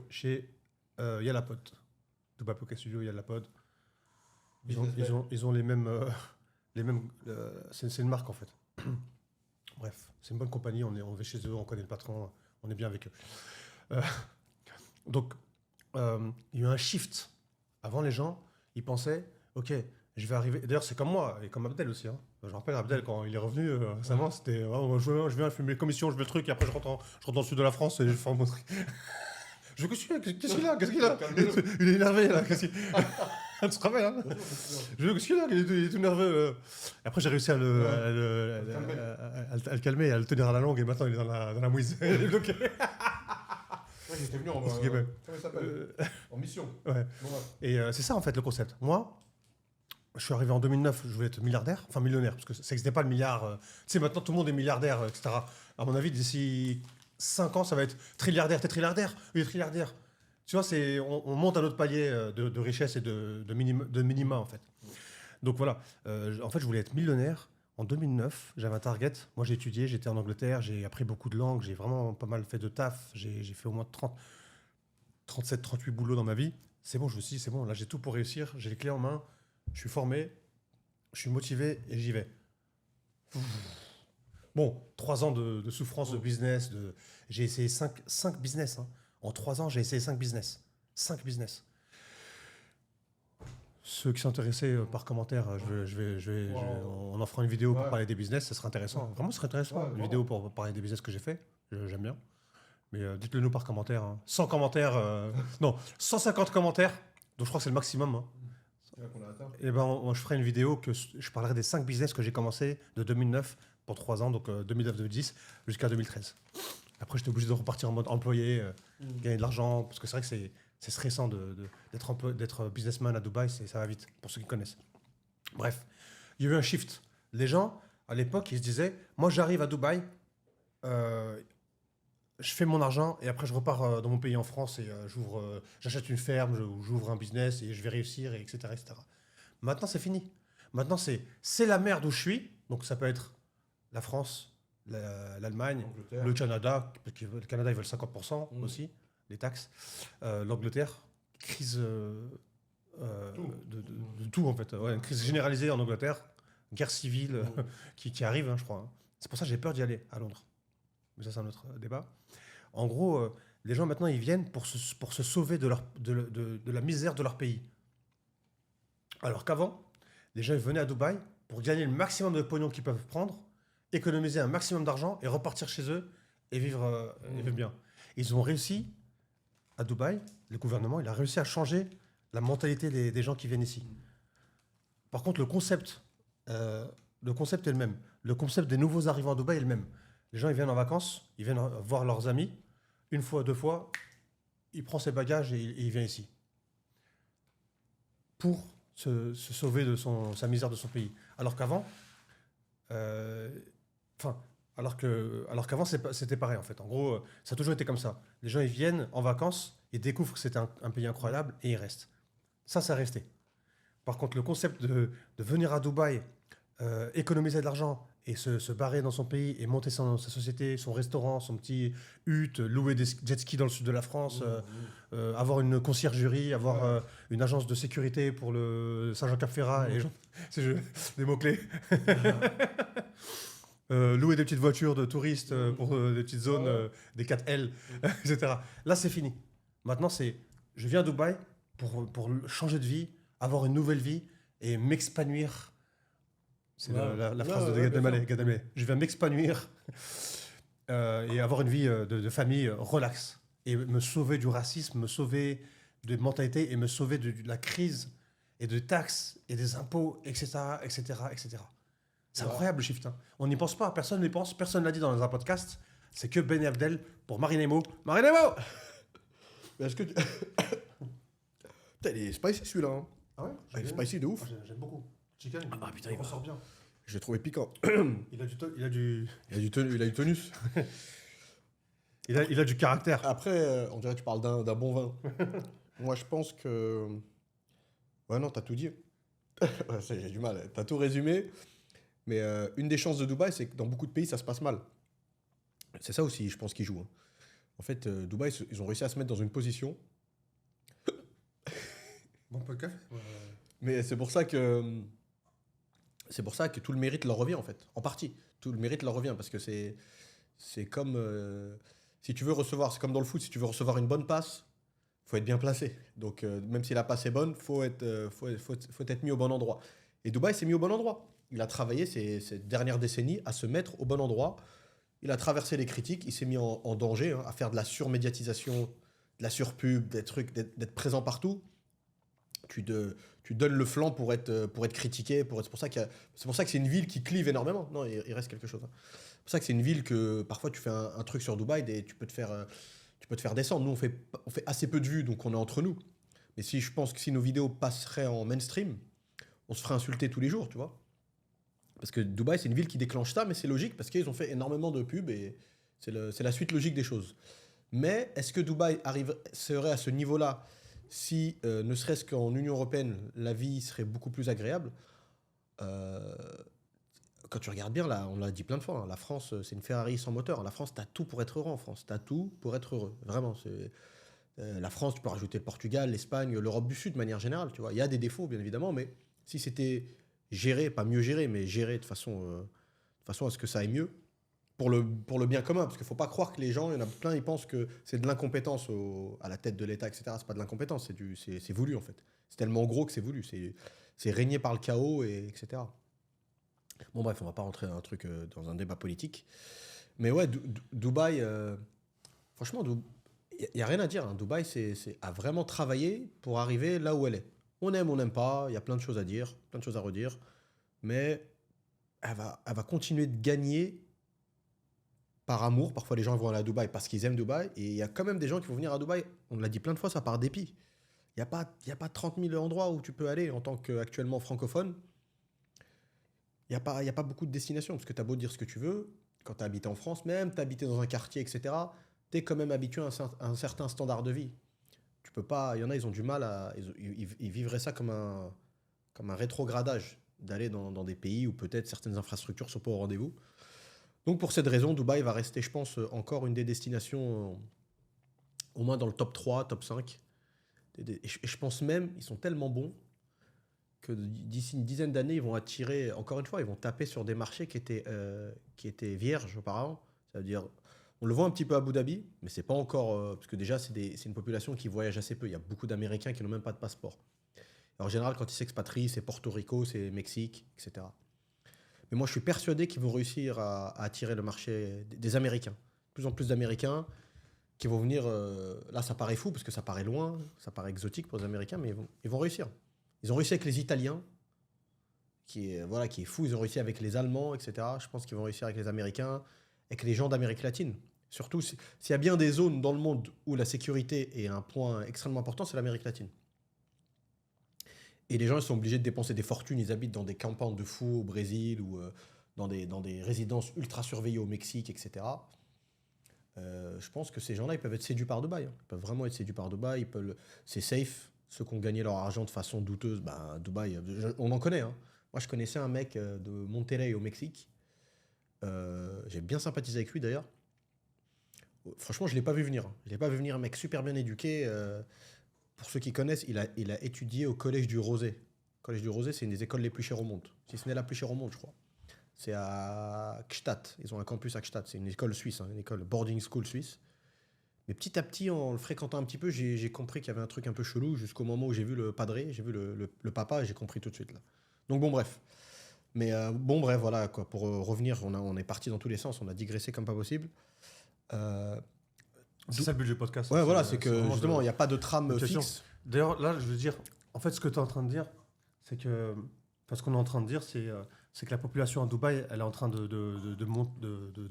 Chez Yallapod. Dubaï Poké Studio, Yallapod. Ils ont les mêmes... c'est une marque, en fait. Bref, c'est une bonne compagnie. On va chez eux, on connaît le patron, on est bien avec eux. Donc, il y a eu un shift. Avant, les gens, ils pensaient, OK, je vais arriver. D'ailleurs, c'est comme moi, et comme Abdel aussi. Hein. Je me rappelle, Abdel, quand il est revenu récemment, c'était je viens fumer les commissions, je veux le truc, et après je rentre dans le sud de la France et je fais mon truc. Je dis, qu'est-ce qu'il a Il est énervé, là. Tu te rappelles, hein Je dis, qu'est-ce qu'il a Il est tout nerveux. Après, j'ai réussi à le calmer, à le tenir à la langue, et maintenant, il est dans la mouise. Il est bloqué. Ouais, j'étais venu en mission. Ouais. Bon, ouais. Et c'est ça, en fait, le concept. Moi, je suis arrivé en 2009, je voulais être milliardaire, enfin millionnaire, parce que ça n'existait pas le milliard. Tu sais, maintenant, tout le monde est milliardaire, etc. À mon avis, d'ici 5 ans, ça va être trilliardaire. T'es trilliardaire? Oui, trilliardaire. Tu vois, on monte à notre palier de richesse et de minima, en fait. Donc voilà, en fait, je voulais être millionnaire. En 2009, j'avais un target. Moi, j'ai étudié, j'étais en Angleterre, j'ai appris beaucoup de langues, j'ai vraiment pas mal fait de taf. J'ai fait au moins 37, 38 boulots dans ma vie. C'est bon, je me suis dit, c'est bon, là, j'ai tout pour réussir. J'ai les clés en main, je suis formé, je suis motivé et j'y vais. Bon, 3 ans de souffrance, de business. J'ai essayé 5 business. Hein. En 3 ans, j'ai essayé 5 business. 5 business. Ceux qui sont intéressés par commentaire, on en fera une vidéo pour parler des business, ça serait intéressant. Vraiment, ce serait intéressant. Une vidéo pour parler des business que j'ai fait, j'aime bien. Mais dites-le nous par commentaire. Hein. 100 commentaires, non, 150 commentaires, donc je crois que c'est le maximum. Hein. Et ben, je ferai une vidéo que je parlerai des 5 business que j'ai commencé de 2009 pour 3 ans, donc 2009-2010 jusqu'à 2013. Après, j'étais obligé de repartir en mode employé, gagner de l'argent, parce que c'est vrai que c'est stressant d'être businessman à Dubaï, ça va vite, pour ceux qui connaissent. Bref, il y a eu un shift. Les gens, à l'époque, ils se disaient, moi j'arrive à Dubaï, je fais mon argent et après je repars dans mon pays en France et j'achète une ferme, j'ouvre un business et je vais réussir, etc. etc. Maintenant, c'est fini. Maintenant, c'est la merde où je suis, donc ça peut être la France, l'Allemagne, le Canada, parce que le Canada, ils veulent 50% aussi, les taxes. L'Angleterre, crise de tout, en fait. Ouais, une crise généralisée en Angleterre, guerre civile qui arrive, hein, je crois. Hein. C'est pour ça que j'ai peur d'y aller à Londres. Mais ça, c'est un autre débat. En gros, les gens, maintenant, ils viennent pour se sauver de la misère de leur pays. Alors qu'avant, les gens ils venaient à Dubaï pour gagner le maximum de pognon qu'ils peuvent prendre, économiser un maximum d'argent et repartir chez eux et vivre bien. Ils ont réussi à Dubaï, le gouvernement, il a réussi à changer la mentalité des gens qui viennent ici. Par contre, le concept est le même. Le concept des nouveaux arrivants à Dubaï est le même. Les gens, ils viennent en vacances, ils viennent voir leurs amis, 1 fois, 2 fois, il prend ses bagages et il vient ici. Pour se sauver de sa misère de son pays. Alors qu'avant, c'était pareil en fait. En gros, ça a toujours été comme ça. Les gens ils viennent en vacances, ils découvrent que c'est un pays incroyable et ils restent. Ça a resté. Par contre, le concept de venir à Dubaï, économiser de l'argent et se barrer dans son pays et monter sa société, son restaurant, son petit hutte, louer des jet skis dans le sud de la France, avoir une conciergerie, avoir une agence de sécurité pour le Saint-Jean-Cap-Ferrat, et c'est des mots-clés. Louer des petites voitures de touristes pour des petites zones, des 4L, etc. Là, c'est fini. Maintenant, je viens à Dubaï pour changer de vie, avoir une nouvelle vie et m'expanouir. C'est la phrase de Gad Elmaleh. Je viens m'expanouir et avoir une vie de famille relax. Et me sauver du racisme, me sauver de mentalité et me sauver de la crise et de taxes et des impôts, etc. etc., etc. C'est incroyable le shift. Hein. On n'y pense pas, personne n'y pense, personne ne l'a dit dans un podcast. C'est que Ben Abdel pour Marinemo. Marinemo. Mais est-ce que tu... Putain, il est spicy celui-là. Hein. Ah ouais, il est spicy de ouf. J'aime beaucoup. Chicken, putain, il ressort bien. Je l'ai trouvé piquant. Il a du tonus. il a du caractère. Après, on dirait que tu parles d'un bon vin. Moi, je pense que... Ouais, non, t'as tout dit. J'ai du mal. T'as tout résumé. Mais une des chances de Dubaï, c'est que dans beaucoup de pays, ça se passe mal. C'est ça aussi, je pense, qu'ils jouent. Hein. En fait, Dubaï, ils ont réussi à se mettre dans une position. Bon peu de café. Mais c'est pour ça que tout le mérite leur revient, en fait. En partie. Tout le mérite leur revient. Parce que c'est comme... si tu veux recevoir... C'est comme dans le foot. Si tu veux recevoir une bonne passe, il faut être bien placé. Donc, même si la passe est bonne, il faut être mis au bon endroit. Et Dubaï s'est mis au bon endroit. Il a travaillé ces dernières décennies à se mettre au bon endroit. Il a traversé les critiques. Il s'est mis en danger, hein, à faire de la surmédiatisation, de la surpub, des trucs, d'être présent partout. Tu donnes le flanc pour être critiqué. C'est pour ça que c'est une ville qui clive énormément. Non, il reste quelque chose. Hein. C'est pour ça que c'est une ville que parfois tu fais un truc sur Dubaï et tu peux te faire descendre. Nous, on fait assez peu de vues, donc on est entre nous. Mais je pense que si nos vidéos passeraient en mainstream, on se ferait insulter tous les jours, tu vois. Parce que Dubaï, c'est une ville qui déclenche ça, mais c'est logique parce qu'ils ont fait énormément de pubs et c'est la suite logique des choses. Mais est-ce que Dubaï serait à ce niveau-là si, ne serait-ce qu'en Union européenne, la vie serait beaucoup plus agréable? Quand tu regardes bien, là, on l'a dit plein de fois, hein, la France, c'est une Ferrari sans moteur. La France, t'as tout pour être heureux en France. T'as tout pour être heureux. Vraiment, la France, tu peux rajouter le Portugal, l'Espagne, l'Europe du Sud de manière générale. Tu vois. Il y a des défauts, bien évidemment, mais si c'était géré, pas mieux géré, mais géré de façon à ce que ça aille mieux, pour le bien commun. Parce qu'il ne faut pas croire que les gens, il y en a plein, ils pensent que c'est de l'incompétence à la tête de l'État, etc. C'est pas de l'incompétence, c'est voulu en fait. C'est tellement gros que c'est voulu. C'est régné par le chaos, etc. Bon bref, on va pas rentrer dans un débat politique. Mais ouais, Dubaï, franchement, il n'y a rien à dire. Hein. Dubaï a vraiment travaillé pour arriver là où elle est. On aime, on n'aime pas, il y a plein de choses à dire, plein de choses à redire. Mais elle va continuer de gagner par amour. Parfois, les gens vont aller à Dubaï parce qu'ils aiment Dubaï. Et il y a quand même des gens qui vont venir à Dubaï. On l'a dit plein de fois, ça part dépit. Il n'y a pas 30 000 endroits où tu peux aller en tant qu'actuellement francophone. Il n'y a pas beaucoup de destinations. Parce que tu as beau dire ce que tu veux. Quand tu as habité en France, même tu as habité dans un quartier, etc., tu es quand même habitué à un certain standard de vie. Tu peux pas... Il y en a, ils ont du mal à... Ils vivraient ça comme un rétrogradage. D'aller dans des pays où peut-être certaines infrastructures ne sont pas au rendez-vous. Donc pour cette raison, Dubaï va rester, je pense, encore une des destinations, au moins dans le top 3, top 5. Et je pense même, ils sont tellement bons que d'ici une dizaine d'années, ils vont attirer, encore une fois, ils vont taper sur des marchés qui étaient vierges auparavant. Ça veut dire, on le voit un petit peu à Abu Dhabi, mais c'est pas encore... parce que déjà, c'est une population qui voyage assez peu. Il y a beaucoup d'Américains qui n'ont même pas de passeport. En général, quand ils s'expatrient, c'est Porto Rico, c'est Mexique, etc. Mais moi, je suis persuadé qu'ils vont réussir à attirer le marché des Américains. De plus en plus d'Américains qui vont venir... là, ça paraît fou, parce que ça paraît loin, ça paraît exotique pour les Américains, mais ils vont réussir. Ils ont réussi avec les Italiens, qui est fou. Ils ont réussi avec les Allemands, etc. Je pense qu'ils vont réussir avec les Américains, avec les gens d'Amérique latine. Surtout, s'il y a bien des zones dans le monde où la sécurité est un point extrêmement important, c'est l'Amérique latine. Et les gens, ils sont obligés de dépenser des fortunes. Ils habitent dans des campagnes de fous au Brésil ou dans des résidences ultra surveillées au Mexique, etc. Je pense que ces gens-là, ils peuvent être séduits par Dubaï. Hein. Ils peuvent vraiment être séduits par Dubaï. C'est safe. Ceux qui ont gagné leur argent de façon douteuse, Dubaï, on en connaît. Hein. Moi, je connaissais un mec de Monterrey au Mexique. J'ai bien sympathisé avec lui d'ailleurs. Franchement, je ne l'ai pas vu venir. Je ne l'ai pas vu venir, un mec super bien éduqué. Pour ceux qui connaissent, il a étudié au Collège du Rosé. Le Collège du Rosé, c'est une des écoles les plus chères au monde. Si ce n'est la plus chère au monde, je crois. C'est à Gstaad. Ils ont un campus à Gstaad. C'est une école suisse, une école boarding school suisse. Mais petit à petit, en le fréquentant un petit peu, j'ai compris qu'il y avait un truc un peu chelou jusqu'au moment où j'ai vu le padré, j'ai vu le papa et j'ai compris tout de suite. Là. Donc bon, bref. Mais bon, bref, voilà. Quoi. Pour revenir, on est parti dans tous les sens. On a digressé comme pas possible. C'est ça le budget podcast. Ouais, voilà, c'est que justement, il n'y a pas de trame fixe. D'ailleurs, là, je veux dire, en fait, ce que tu es en train de dire, c'est que. Parce qu'on est en train de dire, c'est que la population à Dubaï, elle est en train de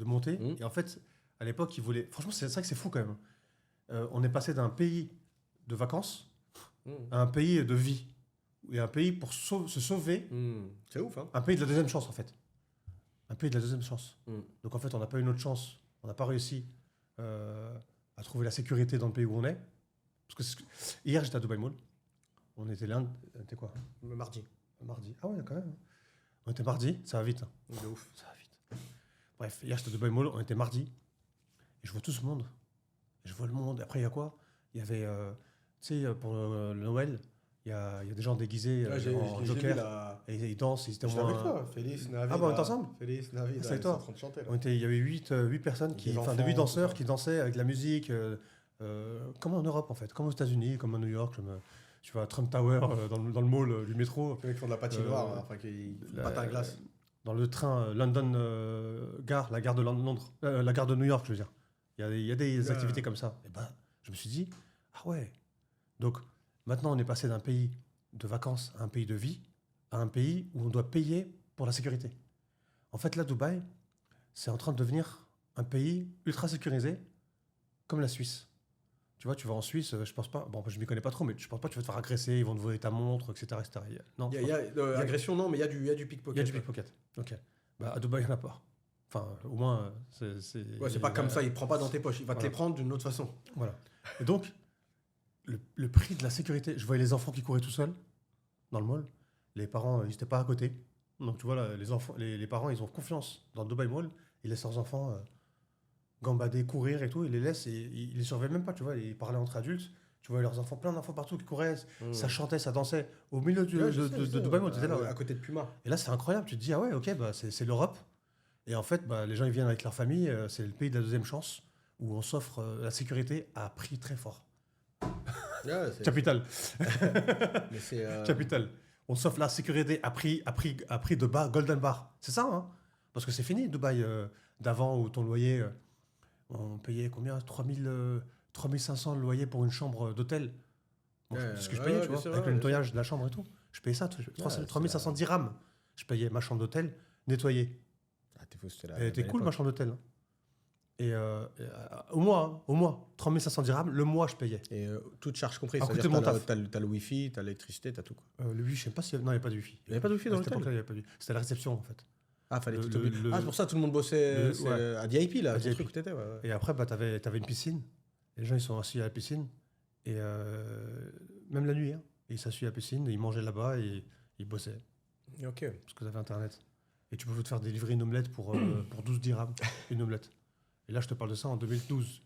monter. Et en fait, à l'époque, ils voulaient. Franchement, c'est vrai que c'est fou quand même. On est passé d'un pays de vacances à un pays de vie. Et un pays pour se sauver. C'est ouf, hein. Un pays de la deuxième chance, en fait. Un pays de la deuxième chance. Donc, en fait, on n'a pas eu notre chance. On n'a pas réussi à trouver la sécurité dans le pays où on est. Parce que hier, j'étais à Dubai Mall. On était lundi. C'était quoi? Mardi. Mardi. Ah ouais, quand même. On était mardi. Ça va vite. Hein. De ouf. Ça va vite. Bref, hier, j'étais à Dubai Mall. On était mardi. Et je vois tout ce monde. Et je vois le monde. Après, il y a quoi? Il y avait, tu sais, pour le Noël, il y a des gens déguisés en Joker. Et ils dansent. Ils étaient avec toi. Feliz Navidad. Ah, bah, on est ensemble? Feliz Navidad. C'est avec toi. En train de chanter, là. Il y avait 8 personnes, de 8 danseurs qui dansaient avec de la musique. Comme en Europe, en fait. Comme aux États-Unis, comme à New York. Tu vois, Trump Tower, dans le mall du métro. Les mecs font de la patinoire, enfin, qui patin à glace. Dans le train London Gare, la gare de Londres, la gare de New York, je veux dire. Il y a des activités comme ça. Et ben, je me suis dit, ah ouais. Donc, maintenant, on est passé d'un pays de vacances à un pays de vie, à un pays où on doit payer pour la sécurité. En fait, là, Dubaï, c'est en train de devenir un pays ultra sécurisé, comme la Suisse. Tu vois, tu vas en Suisse, je pense pas, bon, je m'y connais pas trop, mais je pense pas que tu vas te faire agresser, ils vont te voler ta montre, etc. etc. Non, agression, non, mais il y a du pickpocket. Il y a du pickpocket, ok. Bah, à Dubaï, il n'y en a pas. Enfin, au moins, c'est pas comme ça, il prend pas dans tes poches, il va te les prendre d'une autre façon. Voilà. Et donc, le prix de la sécurité, je voyais les enfants qui couraient tout seuls dans le mall, les parents, ils n'étaient pas à côté. Donc, tu vois, là, les parents, ils ont confiance dans le Dubaï Mall, ils laissent leurs enfants gambader, courir et tout, ils les laissent et ils les surveillent même pas, tu vois, ils parlaient entre adultes. Tu vois leurs enfants, plein d'enfants partout qui couraient, ça chantait, ça dansait au milieu de Dubaï Mall, à côté de Puma. Et là, c'est incroyable, tu te dis, ah ouais, ok, bah, c'est l'Europe. Et en fait, bah, les gens, ils viennent avec leur famille, c'est le pays de la deuxième chance, où on s'offre la sécurité à prix très fort. Capital. Capital. On s'offre la sécurité à prix de bar, Golden Bar. C'est ça, hein? Parce que c'est fini, Dubaï, d'avant, où ton loyer, on payait combien? 3500 le loyer pour une chambre d'hôtel. Bon, c'est ce que je payais, tu vois, avec le nettoyage de la chambre et tout. Je payais ça, 3500 dirhams. Je payais ma chambre d'hôtel nettoyée. Elle était cool, ma chambre d'hôtel. Hein. Et au mois, 3500 dirhams, le mois, je payais. Et toute charge comprise. C'est-à-dire que t'as le wifi, t'as l'électricité, t'as tout. Quoi. Le wifi, je sais pas s'il y avait... Non, il n'y avait pas de wifi. Il n'y avait pas de wifi dans l'hôtel? Il n'y avait pas de wifi. C'était la réception, en fait. Ah, fallait c'est pour ça que tout le monde bossait à DIP, là. Truc où t'étais, Et après, bah, t'avais une piscine. Et les gens, ils sont assis à la piscine. Et même la nuit, hein. Et ils s'assuient à la piscine, et ils mangeaient là-bas, et ils bossaient. Ok. Parce que t'avais Internet. Et tu pouvais te faire délivrer une omelette pour 12 dirhams. Une omelette. Et là, je te parle de ça en 2012.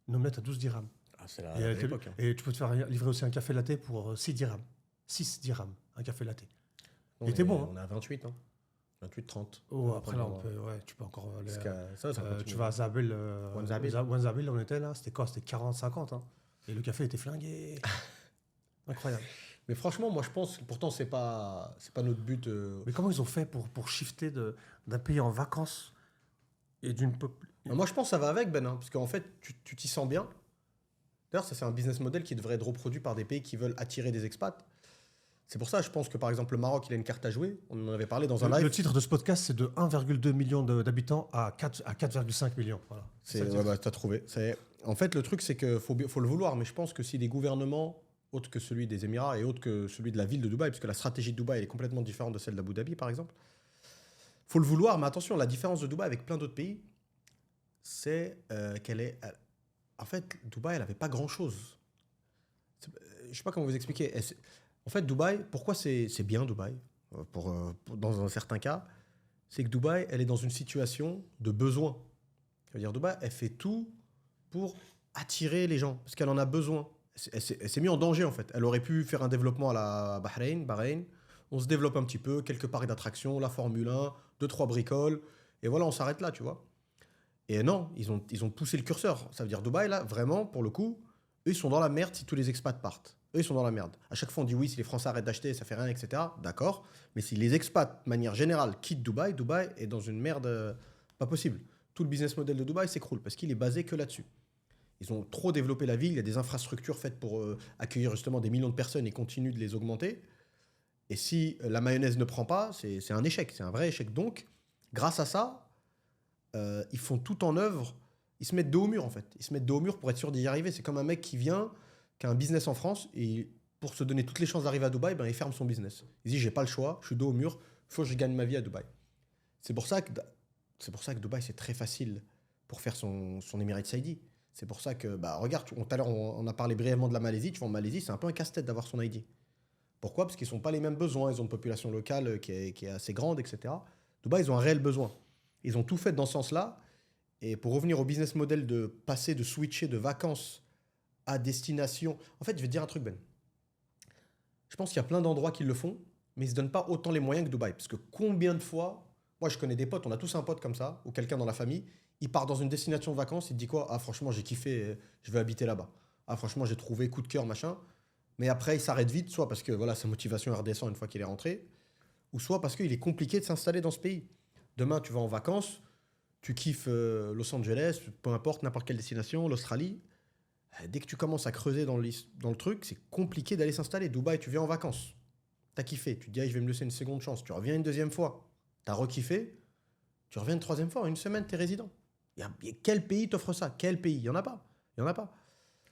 Une omelette à 12 dirhams. Ah, c'est l'époque. Et tu peux te faire livrer aussi un café latte pour 6 dirhams. 6 dirhams, un café latte. Il était bon. On est à 28, hein. 28-30. Oh, après, là, tu peux encore... tu vas à Zabil. Wanzabil, on était là. C'était quoi? C'était 40-50. Hein. Et le café était flingué. Incroyable. Mais franchement, moi, je pense que pourtant, c'est pas notre but. Mais comment ils ont fait pour shifter d'un pays en vacances et d'une... Moi, je pense que ça va avec, Ben. Hein, parce qu'en fait, tu t'y sens bien. D'ailleurs, ça, c'est un business model qui devrait être reproduit par des pays qui veulent attirer des expats. C'est pour ça, je pense que par exemple, le Maroc, il a une carte à jouer. On en avait parlé dans un live. Le titre de ce podcast, c'est de 1,2 million d'habitants à 4,5 millions. Voilà. T'as trouvé. En fait, le truc, c'est qu'il faut le vouloir. Mais je pense que si des gouvernements, autres que celui des Émirats et autres que celui de la ville de Dubaï, parce que la stratégie de Dubaï est complètement différente de celle d'Abu Dhabi, par exemple, faut le vouloir. Mais attention, la différence de Dubaï avec plein d'autres pays, c'est qu'elle est... En fait, Dubaï, elle n'avait pas grand-chose. Je ne sais pas comment vous expliquer. En fait, Dubaï, pourquoi c'est bien Dubaï dans un certain cas, c'est que Dubaï, elle est dans une situation de besoin. Ça veut dire Dubaï, elle fait tout pour attirer les gens, parce qu'elle en a besoin. Elle s'est mise en danger, en fait. Elle aurait pu faire un développement à la Bahreïn. On se développe un petit peu, quelques parcs d'attractions, la Formule 1, 2-3 bricoles, et voilà, on s'arrête là, tu vois. Et non, ils ont poussé le curseur. Ça veut dire Dubaï, là, vraiment, pour le coup, eux, ils sont dans la merde si tous les expats partent. Eux, ils sont dans la merde. À chaque fois, on dit oui, si les Français arrêtent d'acheter, ça fait rien, etc. D'accord. Mais si les expats, de manière générale, quittent Dubaï, Dubaï est dans une merde pas possible. Tout le business model de Dubaï s'écroule parce qu'il est basé que là-dessus. Ils ont trop développé la ville. Il y a des infrastructures faites pour accueillir justement des millions de personnes et continuent de les augmenter. Et si la mayonnaise ne prend pas, c'est un échec. C'est un vrai échec. Donc, grâce à ça, ils font tout en œuvre. Ils se mettent dos au mur, en fait. Ils se mettent dos au mur pour être sûr d'y arriver. C'est comme un mec qui vient, qui a un business en France, et pour se donner toutes les chances d'arriver à Dubaï, ben, il ferme son business. Il dit, j'ai pas le choix, je suis dos au mur, il faut que je gagne ma vie à Dubaï. C'est pour ça que Dubaï, c'est très facile pour faire son Emirates ID. C'est pour ça que, bah, regarde, tout à l'heure, on a parlé brièvement de la Malaisie. Tu vois, en Malaisie, c'est un peu un casse-tête d'avoir son ID. Pourquoi ? Parce qu'ils n'ont pas les mêmes besoins. Ils ont une population locale qui est assez grande, etc. Dubaï, ils ont un réel besoin. Ils ont tout fait dans ce sens-là. Et pour revenir au business model de passer, de switcher de vacances à destination. En fait, je vais te dire un truc, Ben. Je pense qu'il y a plein d'endroits qui le font, mais ils ne se donnent pas autant les moyens que Dubaï. Parce que combien de fois, moi je connais des potes, on a tous un pote comme ça, ou quelqu'un dans la famille, il part dans une destination de vacances, il te dit quoi ? Ah, franchement, j'ai kiffé, je vais habiter là-bas. Ah, franchement, j'ai trouvé coup de cœur, machin. Mais après, il s'arrête vite, soit parce que voilà, sa motivation elle redescend une fois qu'il est rentré, ou soit parce qu'il est compliqué de s'installer dans ce pays. Demain, tu vas en vacances, tu kiffes Los Angeles, peu importe, n'importe quelle destination, l'Australie. Dès que tu commences à creuser dans le truc, c'est compliqué d'aller s'installer. Dubaï, tu viens en vacances. T'as kiffé. Tu te dis, ah, je vais me laisser une seconde chance. Tu reviens une deuxième fois. T'as rekiffé. Tu reviens une troisième fois. En une semaine, t'es résident. Quel pays t'offre ça ? Quel pays ? Il n'y en a pas. Il n'y en a pas.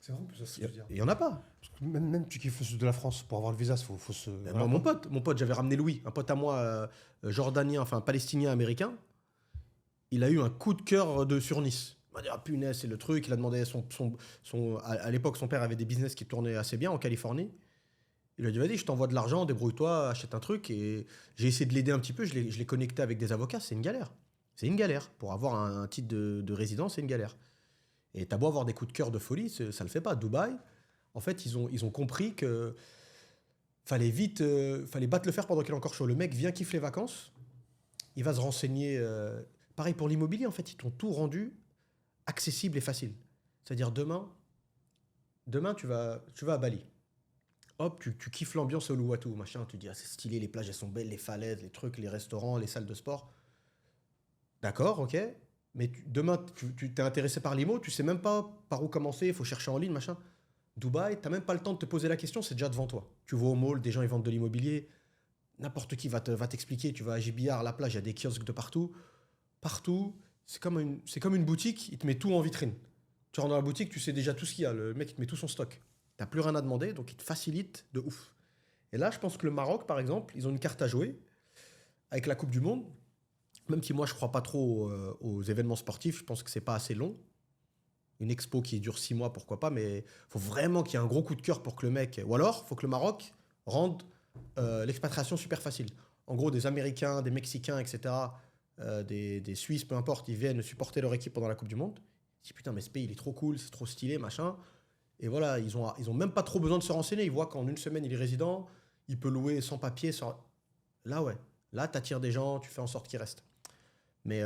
C'est vraiment plus ça ce que je veux dire. Il n'y en a pas. Parce que même tu kiffes le sud de la France, pour avoir le visa, il faut se... Moi, mon pote, j'avais ramené Louis, un pote à moi, jordanien, enfin palestinien américain. Il a eu un coup de cœur sur Nice. Il m'a dit, ah punaise, c'est le truc. Il a demandé à l'époque, son père avait des business qui tournaient assez bien en Californie. Il lui a dit, vas-y, je t'envoie de l'argent, débrouille-toi, achète un truc. Et j'ai essayé de l'aider un petit peu. Je l'ai connecté avec des avocats. C'est une galère. C'est une galère. Pour avoir un titre de résidence, c'est une galère. Et t'as beau avoir des coups de cœur de folie, ça le fait pas. Dubaï, en fait, ils ont compris que fallait battre le fer pendant qu'il est encore chaud. Le mec vient kiffer les vacances. Il va se renseigner. Pareil pour l'immobilier, en fait, ils t'ont tout rendu accessible et facile. C'est-à-dire demain tu vas à Bali. Hop, tu kiffes l'ambiance au Uluwatu, machin. Tu dis, ah, c'est stylé, les plages, elles sont belles, les falaises, les trucs, les restaurants, les salles de sport. D'accord, ok. Mais demain, tu t'es intéressé par l'IMO, tu sais même pas par où commencer, il faut chercher en ligne, machin. Dubaï, t'as même pas le temps de te poser la question, c'est déjà devant toi. Tu vas au mall, des gens, ils vendent de l'immobilier. N'importe qui va t'expliquer. Tu vas à Gibiar, la plage, il y a des kiosques de partout. Partout, c'est comme une boutique, il te met tout en vitrine. Tu rentres dans la boutique, tu sais déjà tout ce qu'il y a. Le mec, il te met tout son stock. T'as plus rien à demander, donc il te facilite de ouf. Et là, je pense que le Maroc, par exemple, ils ont une carte à jouer avec la Coupe du Monde. Même si moi, je crois pas trop aux événements sportifs, je pense que c'est pas assez long. Une expo qui dure 6 mois, pourquoi pas, mais il faut vraiment qu'il y ait un gros coup de cœur pour que le mec... Ou alors, il faut que le Maroc rende l'expatriation super facile. En gros, des Américains, des Mexicains, etc., des Suisses, peu importe, ils viennent supporter leur équipe pendant la Coupe du Monde. Ils disent, putain, mais ce pays, il est trop cool, c'est trop stylé, machin. Et voilà, ils ont même pas trop besoin de se renseigner. Ils voient qu'en une semaine, il est résident, il peut louer sans papier. Là, ouais. Là, t'attires des gens, tu fais en sorte qu'ils restent. Mais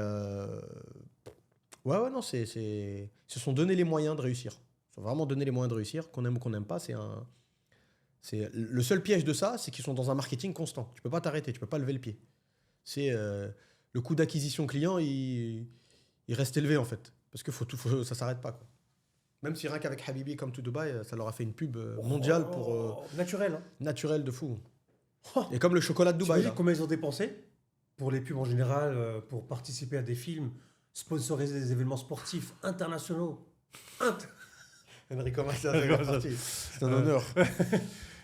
ouais, non, ils se sont donné les moyens de réussir. Ils se sont vraiment donné les moyens de réussir. Qu'on aime ou qu'on n'aime pas, le seul piège de ça, c'est qu'ils sont dans un marketing constant. Tu peux pas t'arrêter, tu peux pas lever le pied. C'est le coût d'acquisition client, il reste élevé en fait, parce que ça s'arrête pas, quoi. Même si rien qu'avec Habibi comme to Dubai, ça leur a fait une pub mondiale pour naturel, hein. Naturel de fou. Et comme le chocolat de Dubaï. Combien ils ont dépensé pour les pubs en général, pour participer à des films, sponsoriser des événements sportifs internationaux. Enrico Macias, c'est un honneur.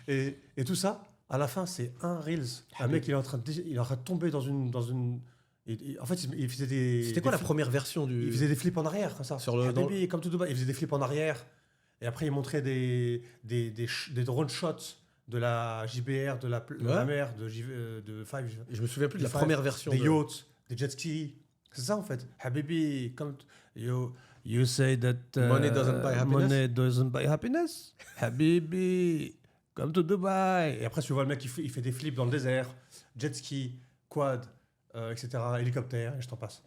Et tout ça, à la fin, c'est un Reels. Un mec, il est en train de tomber dans une en fait, il faisait des... C'était quoi la première version du... Il faisait des flips en arrière, comme ça. Comme tout Dubaï, il faisait des flips en arrière. Et après, il montrait des drone shots de la JBR, de la mer, de Five. Je me souviens plus de la première version. Des yachts, des jet skis. C'est ça en fait. Habibi, comme you say that Money doesn't buy happiness. Money doesn't buy happiness. Habibi, come to Dubai. Et après, tu vois le mec, il fait des flips dans le désert, jet ski, quad, etc., hélicoptère, et je t'en passe.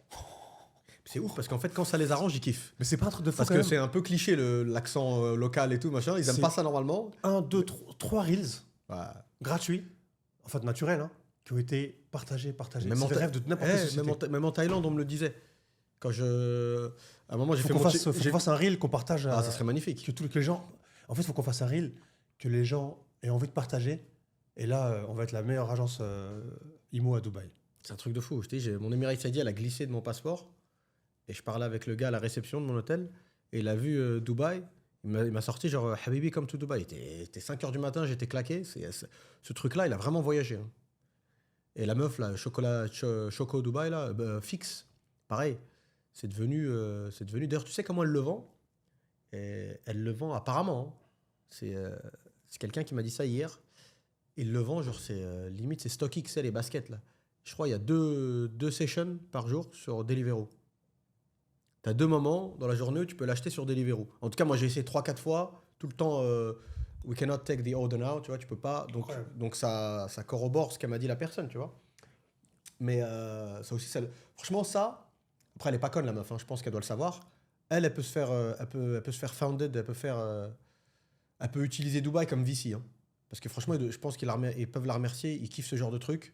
C'est ouf parce qu'en fait, quand ça les arrange, ils kiffent. Mais c'est pas un truc de fou. Parce que c'est un peu cliché l'accent local et tout, machin. Ils aiment pas ça normalement. 1, 2, 3 reels gratuits, en fait naturels, hein, qui ont été partagés. Même c'est le rêve de n'importe quelle société. Même en Thaïlande, on me le disait. À un moment, j'ai fait faut qu'on fasse un reel qu'on partage. Ça serait magnifique. Que les gens. En fait, il faut qu'on fasse un reel que les gens aient envie de partager. Et là, on va être la meilleure agence IMO à Dubaï. C'est un truc de fou. Je te dis, mon Emirates ID, elle a glissé de mon passeport. Et je parlais avec le gars à la réception de mon hôtel. Et il a vu Dubaï. Il m'a sorti genre Habibi, come to Dubai. Il était 5h du matin, j'étais claqué. Ce truc-là, il a vraiment voyagé. Hein. Et la meuf, là, Choco Dubaï, là, fixe. Pareil. C'est devenu. D'ailleurs, tu sais comment elle le vend? Et elle le vend apparemment. Hein. C'est quelqu'un qui m'a dit ça hier. Il le vend, genre, limite, c'est StockX, les baskets, là. Je crois qu'il y a deux sessions par jour sur Deliveroo. Tu as 2 moments dans la journée où tu peux l'acheter sur Deliveroo. En tout cas, moi, j'ai essayé 3-4 fois. Tout le temps, we cannot take the order now, tu vois, tu peux pas. Donc ça corrobore ce qu'a m'a dit la personne, tu vois. Mais ça aussi, franchement, ça, après, elle est pas conne, la meuf, hein, je pense qu'elle doit le savoir. Elle peut se faire, elle peut se faire founded, elle peut utiliser Dubaï comme VC. Hein. Parce que franchement, je pense qu'ils peuvent la remercier, ils kiffent ce genre de truc.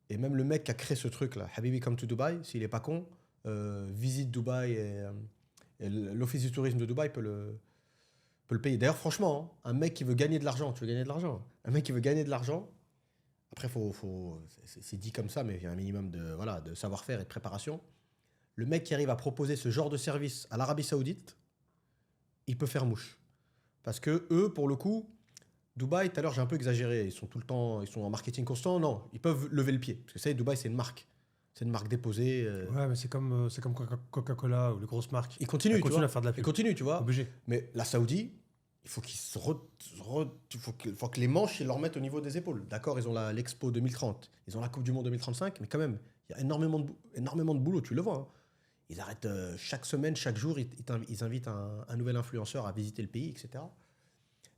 Et même le mec qui a créé ce truc-là, Habibi Come to Dubai, s'il est pas con, visite Dubaï et l'office du tourisme de Dubaï peut le payer. D'ailleurs, franchement, hein, un mec qui veut gagner de l'argent, tu veux gagner de l'argent. Un mec qui veut gagner de l'argent, après, c'est dit comme ça, mais il y a un minimum de savoir-faire et de préparation. Le mec qui arrive à proposer ce genre de service à l'Arabie Saoudite, il peut faire mouche. Parce que eux, pour le coup, Dubaï, tout à l'heure, j'ai un peu exagéré. Ils sont tout le temps, ils sont en marketing constant. Non, ils peuvent lever le pied. Parce que ça, Dubaï, c'est une marque. C'est une marque déposée. Ouais, mais c'est comme Coca-Cola ou les grosses marques. Ils continuent, tu vois. À faire de la pub. Ils continuent, tu vois. Obligé. Mais la Saoudi, il faut il faut que les manches, ils leur mettent au niveau des épaules. D'accord, ils ont l'Expo 2030. Ils ont la Coupe du Monde 2035. Mais quand même, il y a énormément de boulot, tu le vois. Hein. Ils arrêtent chaque semaine, chaque jour, ils invitent un nouvel influenceur à visiter le pays, etc.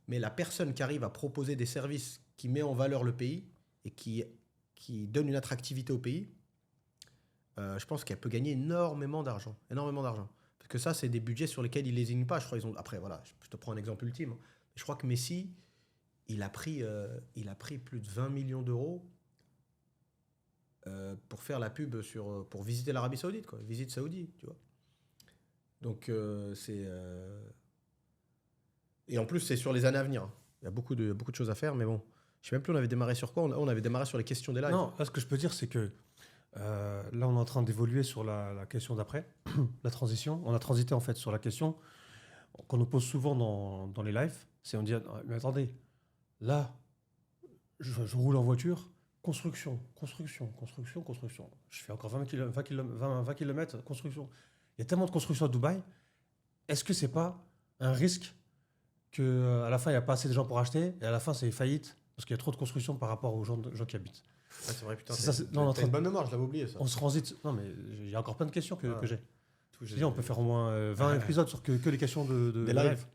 Mais la personne qui arrive à proposer des services qui met en valeur le pays et qui donne une attractivité au pays, je pense qu'elle peut gagner énormément d'argent. Parce que ça, c'est des budgets sur lesquels ils ne lésinent pas. Je crois après, voilà, je te prends un exemple ultime. Je crois que Messi, il a pris plus de 20 millions d'euros pour faire la pub pour visiter l'Arabie Saoudite, quoi. Visite Saoudi, tu vois. Donc, et en plus, c'est sur les années à venir. Hein. Il y a beaucoup de choses à faire, mais bon. Je sais même plus, on avait démarré sur quoi? On avait démarré sur les questions des lives. Non, là, ce que je peux dire, c'est que là, on est en train d'évoluer sur la question d'après, la transition. On a transité, en fait, sur la question qu'on nous pose souvent dans les lives. C'est on dit, mais attendez, là, je roule en voiture, construction. Je fais encore 20 km, construction. Il y a tellement de construction à Dubaï. Est-ce que c'est pas un risque qu'à la fin, il n'y a pas assez de gens pour acheter et à la fin, c'est faillite parce qu'il y a trop de construction par rapport aux gens qui habitent. Ah, c'est vrai, putain. T'as une bonne mémoire, je l'avais oublié ça. On se transite. Non, mais il y a encore plein de questions que j'ai. On peut faire au moins 20 Ouais. épisodes sur que les questions Des lives.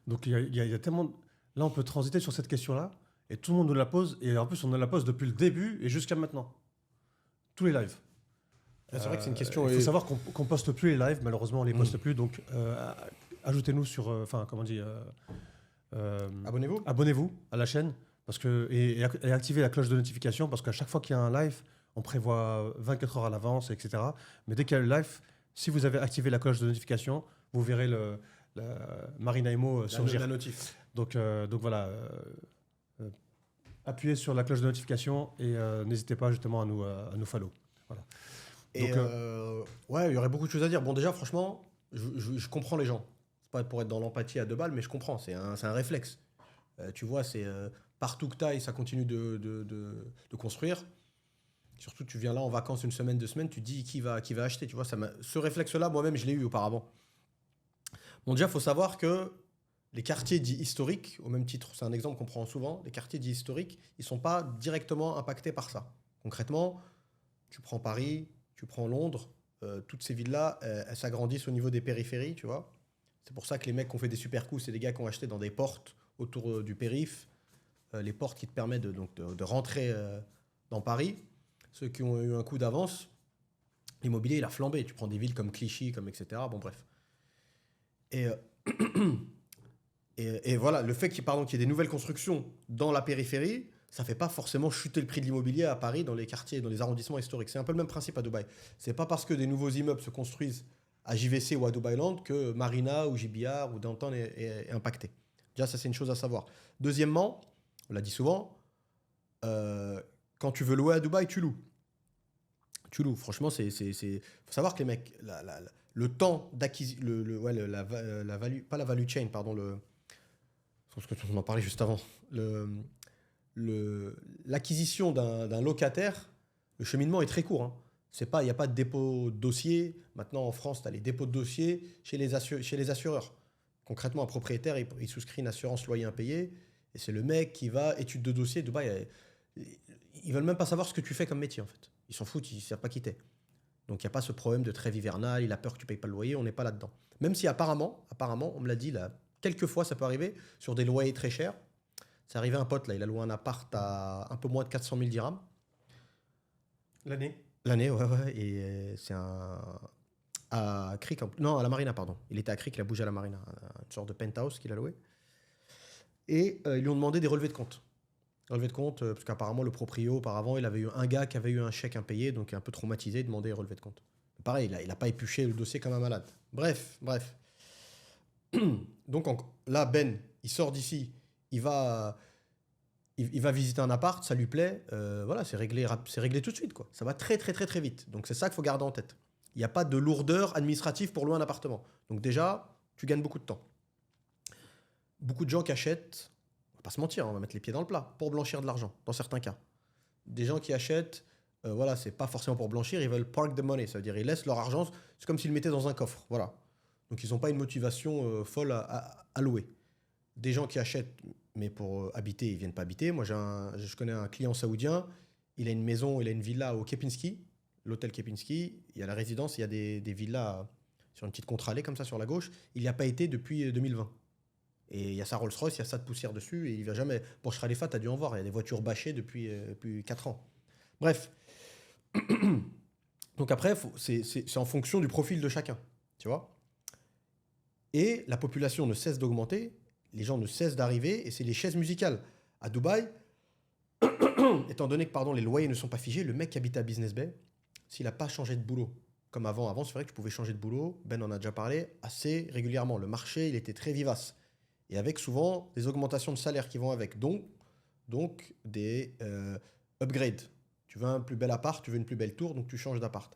Donc il y a tellement. Là, on peut transiter sur cette question-là et tout le monde nous la pose. Et en plus, on nous la pose depuis le début et jusqu'à maintenant. Tous les lives. C'est vrai que c'est une question. Il faut savoir qu'on poste plus les lives. Malheureusement, on les poste plus. Donc, ajoutez-nous sur. Enfin, comment on dit Abonnez-vous. Abonnez-vous à la chaîne et activez la cloche de notification parce qu'à chaque fois qu'il y a un live, on prévoit 24 heures à l'avance, etc. Mais dès qu'il y a le live, si vous avez activé la cloche de notification, vous verrez Marina Emo surgir. La notif. Donc voilà. Appuyez sur la cloche de notification et n'hésitez pas justement à nous follow. Voilà. Et donc, ouais, il y aurait beaucoup de choses à dire. Bon, déjà, franchement, je comprends les gens. C'est pas pour être dans l'empathie à 2 balles, mais je comprends. C'est un réflexe. Tu vois, c'est partout que t'ailles, ça continue de construire. Surtout, tu viens là en vacances 1 semaine, 2 semaines, tu te dis qui va acheter. Tu vois, ce réflexe-là, moi-même, je l'ai eu auparavant. Bon, déjà, il faut savoir que les quartiers dits historiques, au même titre, c'est un exemple qu'on prend souvent, les quartiers dits historiques, ils ne sont pas directement impactés par ça. Concrètement, tu prends Paris, tu prends Londres, toutes ces villes-là, elles s'agrandissent au niveau des périphéries, tu vois. C'est pour ça que les mecs qui ont fait des super coups, c'est des gars qui ont acheté dans des portes autour du périph', les portes qui te permettent de rentrer dans Paris. Ceux qui ont eu un coup d'avance, l'immobilier, il a flambé. Tu prends des villes comme Clichy, comme etc. Bon, bref. Et, et voilà, le fait qu'il y ait des nouvelles constructions dans la périphérie, ça ne fait pas forcément chuter le prix de l'immobilier à Paris, dans les quartiers, dans les arrondissements historiques. C'est un peu le même principe à Dubaï. C'est pas parce que des nouveaux immeubles se construisent à JVC ou à Dubai Land que Marina ou JBR ou Downtown est impacté. Déjà, ça, c'est une chose à savoir. Deuxièmement, on l'a dit souvent, quand tu veux louer à Dubaï, tu loues. Tu loues. Franchement, faut savoir que les mecs, le temps d'acquisition, la value, pas la value chain, pardon, parce que on en parlait juste avant, l'acquisition d'un locataire, le cheminement est très court. Hein. Il n'y a pas de dépôt de dossier. Maintenant, en France, tu as les dépôts de dossier chez les assureurs. Concrètement, un propriétaire, il souscrit une assurance loyer impayé. Et c'est le mec qui va, étude de dossier. Dubaï, ils veulent même pas savoir ce que tu fais comme métier, en fait. Ils s'en foutent, ils ne savent pas quitter. Donc, il n'y a pas ce problème de trêve hivernale. Il a peur que tu ne payes pas le loyer. On n'est pas là-dedans. Même si apparemment, on me l'a dit, là, quelques fois, ça peut arriver sur des loyers très chers. C'est arrivé à un pote, là, il a loué un appart à un peu moins de 400 000 dirhams. L'année, ouais. Et c'est à Crick, non, à la Marina, pardon. Il était à Crick, il a bougé à la Marina. Une sorte de penthouse qu'il a loué. Et ils lui ont demandé des relevés de compte. Relevés de compte, parce qu'apparemment, le proprio, auparavant, il avait eu un gars qui avait eu un chèque impayé, donc un peu traumatisé, il demandait des relevés de compte. Pareil, il n'a pas épluché le dossier comme un malade. Bref. Donc là, Ben, il sort d'ici, il va visiter un appart, ça lui plaît, voilà, c'est réglé tout de suite, quoi. Ça va très vite. Donc c'est ça qu'il faut garder en tête. Il n'y a pas de lourdeur administrative pour louer un appartement. Donc déjà, tu gagnes beaucoup de temps. Beaucoup de gens qui achètent, on va pas se mentir, on va mettre les pieds dans le plat, pour blanchir de l'argent, dans certains cas. Des gens qui achètent, voilà, c'est pas forcément pour blanchir, ils veulent park the money, ça veut dire ils laissent leur argent, c'est comme s'ils le mettaient dans un coffre, voilà. Donc ils n'ont pas une motivation folle à louer. Des gens qui achètent, mais pour habiter, ils ne viennent pas habiter. Moi, je connais un client saoudien, il a une maison, il a une villa au Kempinski, l'hôtel Kempinski. Il y a la résidence, il y a des villas sur une petite contre-allée comme ça sur la gauche. Il n'y a pas été depuis 2020. Et il y a sa Rolls-Royce, il y a ça de poussière dessus, et il ne va jamais. Burj Khalifa, tu as dû en voir, il y a des voitures bâchées depuis 4 ans. Bref. Donc après, c'est en fonction du profil de chacun, tu vois. Et la population ne cesse d'augmenter, les gens ne cessent d'arriver, et c'est les chaises musicales. À Dubaï, étant donné que les loyers ne sont pas figés, le mec qui habite à Business Bay, s'il n'a pas changé de boulot, comme avant, c'est vrai que tu pouvais changer de boulot, Ben en a déjà parlé, assez régulièrement. Le marché, il était très vivace. Et avec souvent des augmentations de salaire qui vont avec, donc des upgrades. Tu veux un plus bel appart, tu veux une plus belle tour, donc tu changes d'appart.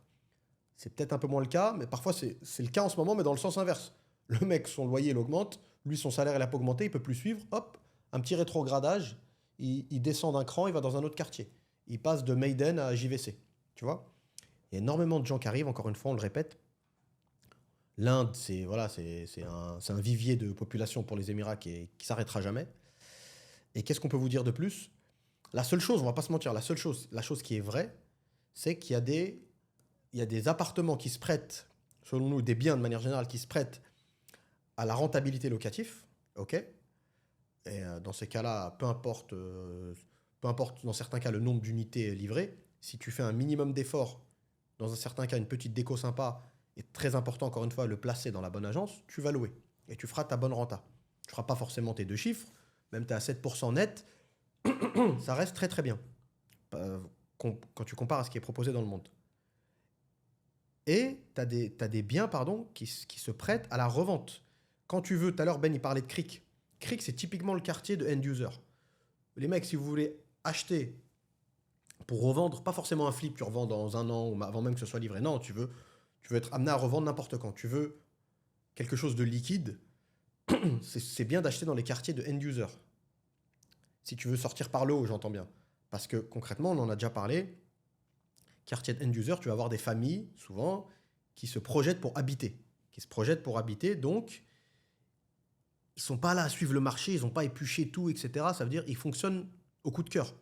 C'est peut-être un peu moins le cas, mais parfois c'est le cas en ce moment, mais dans le sens inverse. Le mec, son loyer, il augmente, lui, son salaire, il n'a pas augmenté, il ne peut plus suivre, hop, un petit rétrogradage, il descend d'un cran, il va dans un autre quartier. Il passe de Maiden à JVC, tu vois. Il y a énormément de gens qui arrivent, encore une fois, on le répète. L'Inde, c'est un vivier de population pour les Émirats qui ne s'arrêtera jamais. Et qu'est-ce qu'on peut vous dire de plus ? La seule chose, on ne va pas se mentir, la chose qui est vraie, c'est qu'il y a des appartements qui se prêtent, selon nous, des biens de manière générale qui se prêtent à la rentabilité locative, ok. Et dans ces cas-là, peu importe dans certains cas le nombre d'unités livrées, si tu fais un minimum d'efforts, dans un certain cas une petite déco sympa, et très important encore une fois, le placer dans la bonne agence, tu vas louer et tu feras ta bonne renta. Tu ne feras pas forcément tes 2 chiffres, même tu es à 7% net, ça reste très bien quand tu compares à ce qui est proposé dans le monde. Et tu as des biens qui se prêtent à la revente. Quand tu veux, tout à l'heure, Ben, il parlait de Crick. Crick, c'est typiquement le quartier de end-user. Les mecs, si vous voulez acheter pour revendre, pas forcément un flip, tu revends dans 1 an ou avant même que ce soit livré. Non, tu veux être amené à revendre n'importe quand. Tu veux quelque chose de liquide, c'est bien d'acheter dans les quartiers de end-user. Si tu veux sortir par le haut, j'entends bien. Parce que concrètement, on en a déjà parlé, quartier de end-user, tu vas avoir des familles, souvent, qui se projettent pour habiter. Donc ils ne sont pas là à suivre le marché, ils n'ont pas épluché tout, etc. Ça veut dire qu'ils fonctionnent au coup de cœur.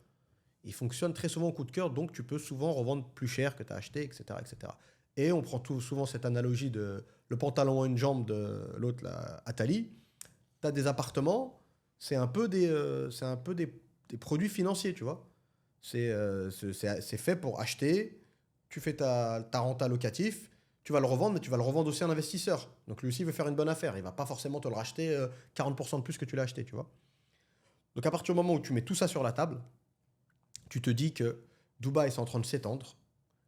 il fonctionne très souvent au coup de cœur, donc tu peux souvent revendre plus cher que tu as acheté, etc., etc. Et on prend souvent cette analogie de le pantalon à une jambe de l'autre, là, Atali. Tu as des appartements, c'est un peu des produits financiers, tu vois. C'est fait pour acheter, tu fais ta renta locatif, tu vas le revendre, mais tu vas le revendre aussi à un investisseur. Donc lui aussi il veut faire une bonne affaire, il va pas forcément te le racheter 40% de plus que tu l'as acheté, tu vois. Donc à partir du moment où tu mets tout ça sur la table, tu te dis que Dubaï c'est en train de s'étendre,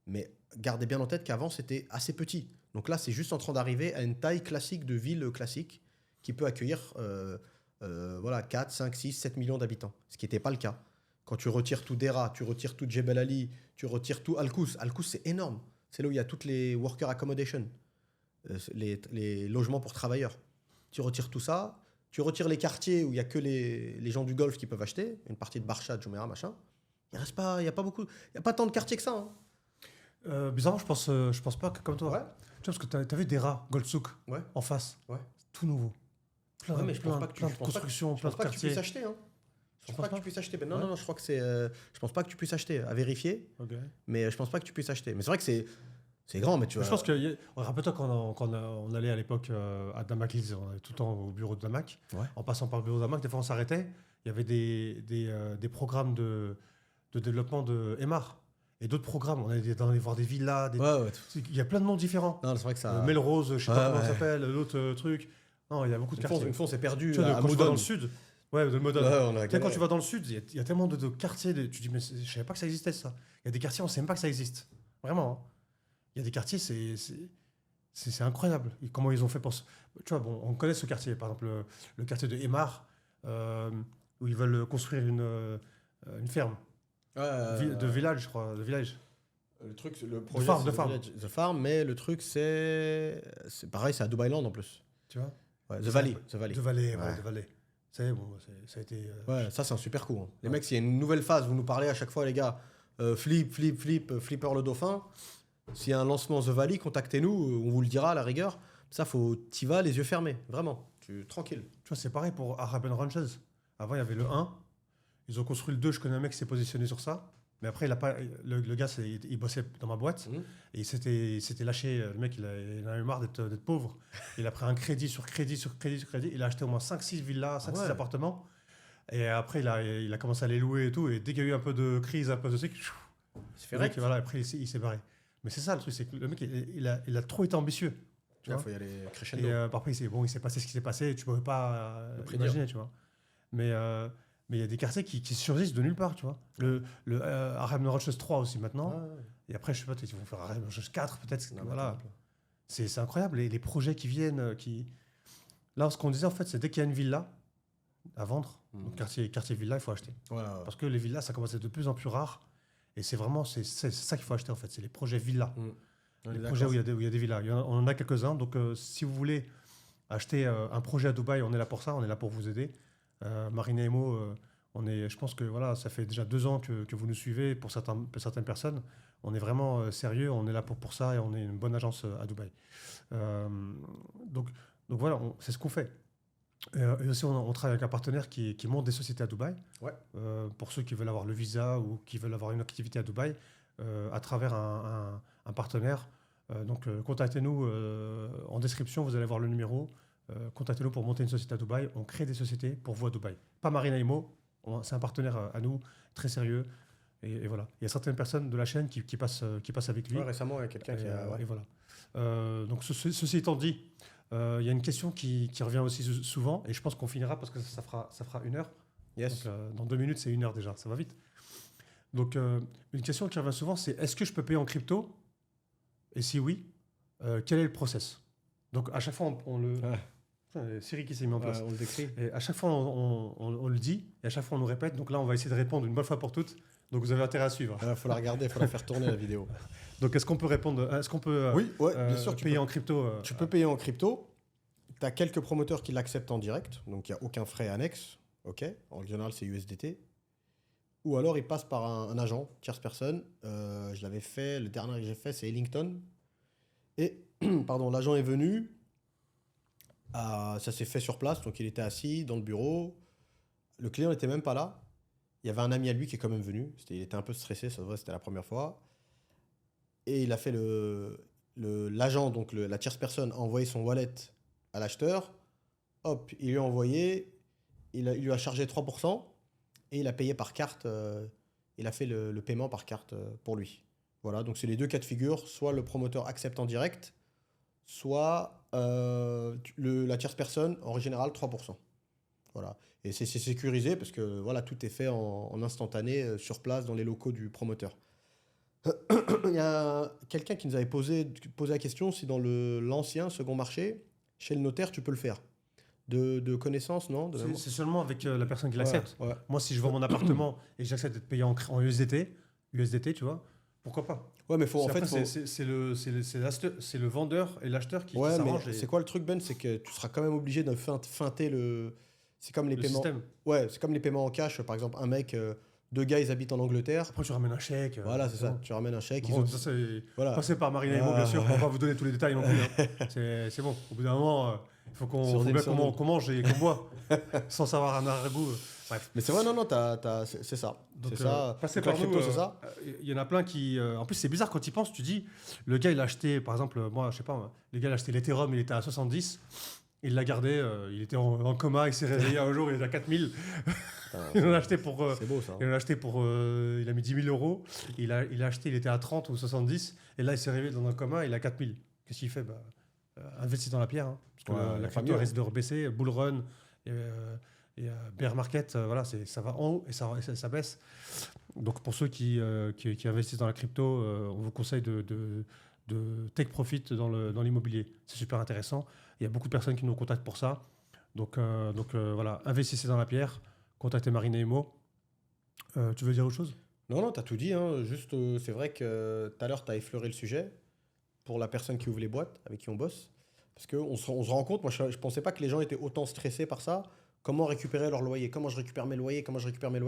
mais gardez bien en tête qu'avant c'était assez petit. Donc là c'est juste en train d'arriver à une taille classique de ville classique qui peut accueillir voilà, 4, 5, 6, 7 millions d'habitants, ce qui n'était pas le cas. Quand tu retires tout Dera, tu retires tout Jebel Ali, tu retires tout Al-Quds. Al-Quds, c'est énorme. C'est là où il y a toutes les worker accommodation, les logements pour travailleurs. Tu retires tout ça, tu retires les quartiers où il n'y a que les gens du Golfe qui peuvent acheter, une partie de Barcha, de Jumeirah, machin. Il n'y a pas beaucoup, il n'y a pas tant de quartiers que ça. Hein. Bizarrement, je pense pas que comme toi. Ouais. Tu vois, parce que t'avais des rats, Goldsouk, Ouais. en face. Ouais. Tout nouveau. Ouais, mais je pense pas que tu constructions, plein de que tu quartiers. puisses acheter. Hein. Je pense pas que tu puisses acheter. Ben non, Ouais. non, je crois que c'est. Je pense pas que tu puisses acheter. À vérifier. Okay. Mais je pense pas que tu puisses acheter. Mais c'est vrai que c'est grand, mais tu vois. Je pense que. Rappelle-toi quand on allait à l'époque à Damak, on allait tout le temps au bureau de Damak. Ouais. En passant par le bureau de Damak, des fois on s'arrêtait. Il y avait des programmes de développement de Emar. Et d'autres programmes. On allait voir des villas. Ouais. Il y a plein de noms différents. Non, c'est vrai que ça. Melrose, je sais pas comment ça s'appelle, l'autre truc. Non, il y a beaucoup de quartiers. Une fois, on s'est perdu. Tu vois, à quand tu vas Modone. dans le sud. Ouais, de Modone. Ouais, Quand tu vas dans le sud, il y a tellement de quartiers. Tu dis, mais je savais pas que ça existait, ça. Il y a des quartiers, on sait même pas que ça existe. Vraiment. Hein. Il y a des quartiers, c'est incroyable. Et comment ils ont fait pour. Tu vois, bon, on connaît ce quartier. Par exemple, le quartier de Emar, où ils veulent construire une ferme. De village, je crois. De village. Le truc, le projet, de farm. The Farm, mais le truc, c'est pareil, c'est à Dubai Land en plus. Tu vois. Ouais, The Valley. The Valley. C'est bon, ça a été. Ouais, ça c'est un super coup. Hein. Les mecs, s'il y a une nouvelle phase, vous nous parlez à chaque fois, les gars, Flipper le dauphin. S'il y a un lancement The Valley, contactez-nous, on vous le dira à la rigueur. Ça, t'y vas les yeux fermés, vraiment. Tranquille. Tu vois, c'est pareil pour Arabian Ranches. Avant, il y avait le 1. Ils ont construit le 2. Je connais un mec qui s'est positionné sur ça. Mais après, le gars, il bossait dans ma boîte. Et il s'était lâché. Le mec, il en a eu marre d'être pauvre. Il a pris un crédit sur crédit. Il a acheté au moins 5-6 villas, 5-6 appartements. Et après, il a commencé à les louer et tout. Et dès qu'il y a eu un peu de crise, un peu de truc, voilà, après, il s'est barré. Mais c'est ça le truc, c'est que le mec, il a trop été ambitieux. Il faut y aller crescendo. Et après, il s'est passé ce qui s'est passé. Tu ne pouvais pas imaginer, tu vois. Mais il y a des quartiers qui surgissent de nulle part, tu vois. Le Arabian Ranches 3 aussi maintenant. Et après, je sais pas, ils vont faire Arabian Ranches 4 peut-être. Voilà. C'est incroyable. Les projets qui viennent. Là, ce qu'on disait, en fait, c'est dès qu'il y a une villa à vendre, donc quartier villa, il faut acheter. Parce que les villas, ça commence à être de plus en plus rare. Et c'est vraiment ça qu'il faut acheter, en fait. C'est les projets villas. Les projets où il y a des villas. On en a quelques-uns. Donc, si vous voulez acheter un projet à Dubaï, on est là pour ça. On est là pour vous aider. Marine et Mo, je pense que voilà, ça fait déjà 2 ans que vous nous suivez. Pour certaines personnes, on est vraiment sérieux. On est là pour ça et on est une bonne agence à Dubaï. Donc voilà, c'est ce qu'on fait. Et aussi, on travaille avec un partenaire qui monte des sociétés à Dubaï. Pour ceux qui veulent avoir le visa ou qui veulent avoir une activité à Dubaï, à travers un partenaire. Donc, contactez-nous en description, vous allez voir le numéro. Contactez-nous pour monter une société à Dubaï. On crée des sociétés pour vous à Dubaï. Pas Marina Imo, c'est un partenaire à nous, très sérieux. Et voilà. Il y a certaines personnes de la chaîne qui passent avec lui. Récemment, il y a quelqu'un qui a... Et voilà. Donc, ceci étant dit, il y a une question qui revient aussi souvent, et je pense qu'on finira parce que ça fera 1 heure. Yes. Donc, dans 2 minutes, c'est 1 heure déjà, ça va vite. Donc, une question qui revient souvent, c'est est-ce que je peux payer en crypto? Et si oui, quel est le process? Donc, à chaque fois, on le... Siri qui s'est mis en place. On le décrit. Et à chaque fois, on le dit, et à chaque fois, on nous répète. Donc là, on va essayer de répondre une bonne fois pour toutes. Donc, vous avez intérêt à suivre. Il faut la regarder, il faut la faire tourner, la vidéo. Donc, est-ce qu'on peut répondre? Est-ce qu'on peut bien sûr, payer en crypto? Tu peux payer en crypto. Tu as quelques promoteurs qui l'acceptent en direct. Donc, il n'y a aucun frais annexe. OK. En général, c'est USDT. Ou alors, il passe par un agent, tierce personne. Je l'avais fait. Le dernier que j'ai fait, c'est Ellington. Et, pardon, l'agent est venu. Ça s'est fait sur place. Donc, il était assis dans le bureau. Le client n'était même pas là. il y avait un ami à lui qui est quand même venu. Il était un peu stressé, c'est vrai, c'était la première fois. Et il a fait l'agent, donc la tierce personne, a envoyé son wallet à l'acheteur. Hop, il lui a envoyé, il lui a chargé 3% et il a payé par carte. Il a fait le paiement par carte pour lui. Voilà, donc c'est les deux cas de figure. Soit le promoteur accepte en direct, soit la tierce personne, en général 3%. Voilà. Et c'est sécurisé parce que voilà, tout est fait en instantané sur place dans les locaux du promoteur. Il y a quelqu'un qui nous avait posé la question si dans l'ancien second marché, chez le notaire, tu peux le faire. De connaissance, non? C'est seulement avec la personne qui l'accepte. Ouais. Moi, si je vends mon appartement et que j'accepte d'être payé en USDT, tu vois, pourquoi pas? Ouais, mais c'est le vendeur et l'acheteur qui ouais, s'arrangent. Mais c'est quoi le truc, Ben? C'est que tu seras quand même obligé de feinter le. C'est comme les paiements. Système. Ouais, c'est comme les paiements en cash. Par exemple, un mec, deux gars, ils habitent en Angleterre. Après, tu ramènes un chèque. Voilà, c'est ça. Tu ramènes un chèque. Bon, ça, c'est voilà. passé par Marina Emo, bien sûr. On va pas vous donner tous les détails non plus. Hein. C'est bon. Au bout d'un moment, il faut qu'on bien qu'on mange et qu'on boit sans savoir un arrière-goût. Bref. Mais c'est vrai, non, c'est ça. Donc, ça. Passer par crypto, nous, c'est ça. Il y en a plein qui. En plus, c'est bizarre quand tu y penses. Tu dis, le gars, il a acheté, par exemple, moi, je sais pas, le gars, il a acheté l'Ethereum, il était à 70. Il l'a gardé, il était en coma, il s'est réveillé un jour, il est à 4000. Il en a acheté pour. C'est beau ça. Il en a acheté pour. Il a mis 10 000 euros. Il a acheté, il était à 30 ou 70. Et là, il s'est réveillé dans un coma, il a 4000. Qu'est-ce qu'il fait? Investit dans la pierre. Hein, parce que la crypto risque de rebaisser. Bull run et bear market, voilà, ça va en haut et ça baisse. Donc pour ceux qui investissent dans la crypto, on vous conseille de take profit dans l'immobilier. C'est super intéressant. Il y a beaucoup de personnes qui nous contactent pour ça. Donc voilà, investissez dans la pierre, contactez Marina Emo. Tu veux dire autre chose? Non, tu as tout dit. Hein. Juste, c'est vrai que tout à l'heure, tu as effleuré le sujet pour la personne qui ouvre les boîtes, avec qui on bosse. Parce qu'on se rend compte, moi, je ne pensais pas que les gens étaient autant stressés par ça. Comment récupérer leur loyer? Comment je récupère mes loyers? Comment je récupère mes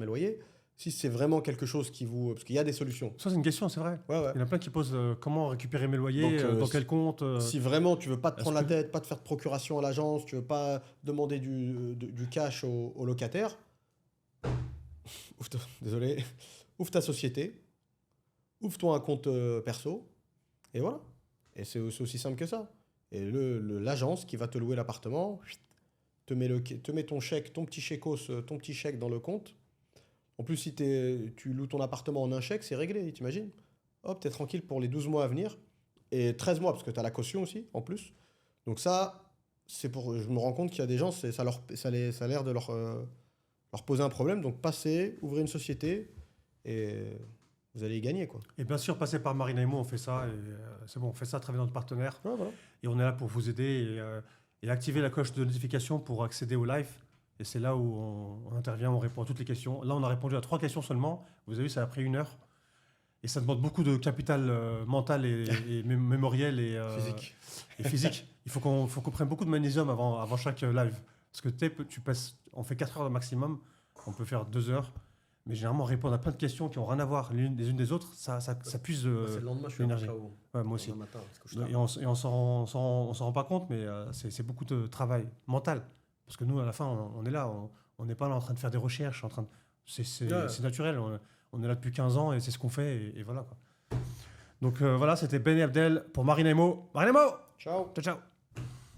loyers? Si c'est vraiment quelque chose qui vous... Parce qu'il y a des solutions. Ça, c'est une question, c'est vrai. Ouais. Il y en a plein qui posent comment récupérer mes loyers, dans quel compte. Si vraiment tu veux pas te prendre la tête, pas te faire de procuration à l'agence, tu veux pas demander du cash au locataire, ouvre ta société, ouvre-toi un compte perso, et voilà. Et c'est aussi simple que ça. Et l'agence qui va te louer l'appartement te met ton chèque, ton petit chèque dans le compte. En plus, si tu loues ton appartement en un chèque, c'est réglé, t'imagines? Hop, t'es tranquille pour les 12 mois à venir. Et 13 mois, parce que t'as la caution aussi, en plus. Donc ça, je me rends compte qu'il y a des gens, ça a l'air de leur poser un problème. Donc ouvrez une société, et vous allez y gagner, quoi. Et bien sûr, passer par Marina Emo, on fait ça. Et c'est bon, on fait ça à travers notre partenaire. Ouais, voilà. Et on est là pour vous aider et activer la cloche de notification pour accéder au live. Et c'est là où on intervient, on répond à toutes les questions. Là, on a répondu à 3 questions seulement. Vous avez vu, ça a pris 1 heure. Et ça demande beaucoup de capital mental et mémoriel et physique. Il faut qu'on prenne beaucoup de magnésium avant chaque live. Parce que on fait 4 heures maximum. On peut faire 2 heures. Mais généralement, répondre à plein de questions qui n'ont rien à voir les unes des autres, ça puise C'est le lendemain, je suis l'énergie. KO. Moi aussi. Matin, Et on s'en rend pas compte, mais c'est beaucoup de travail mental. Parce que nous, à la fin, on est là. On n'est pas là en train de faire des recherches. C'est naturel. On est là depuis 15 ans et c'est ce qu'on fait. Et voilà, quoi. Donc voilà, c'était Ben et Abdel pour Marina Emo. Marina Emo! Ciao. Ciao, ciao.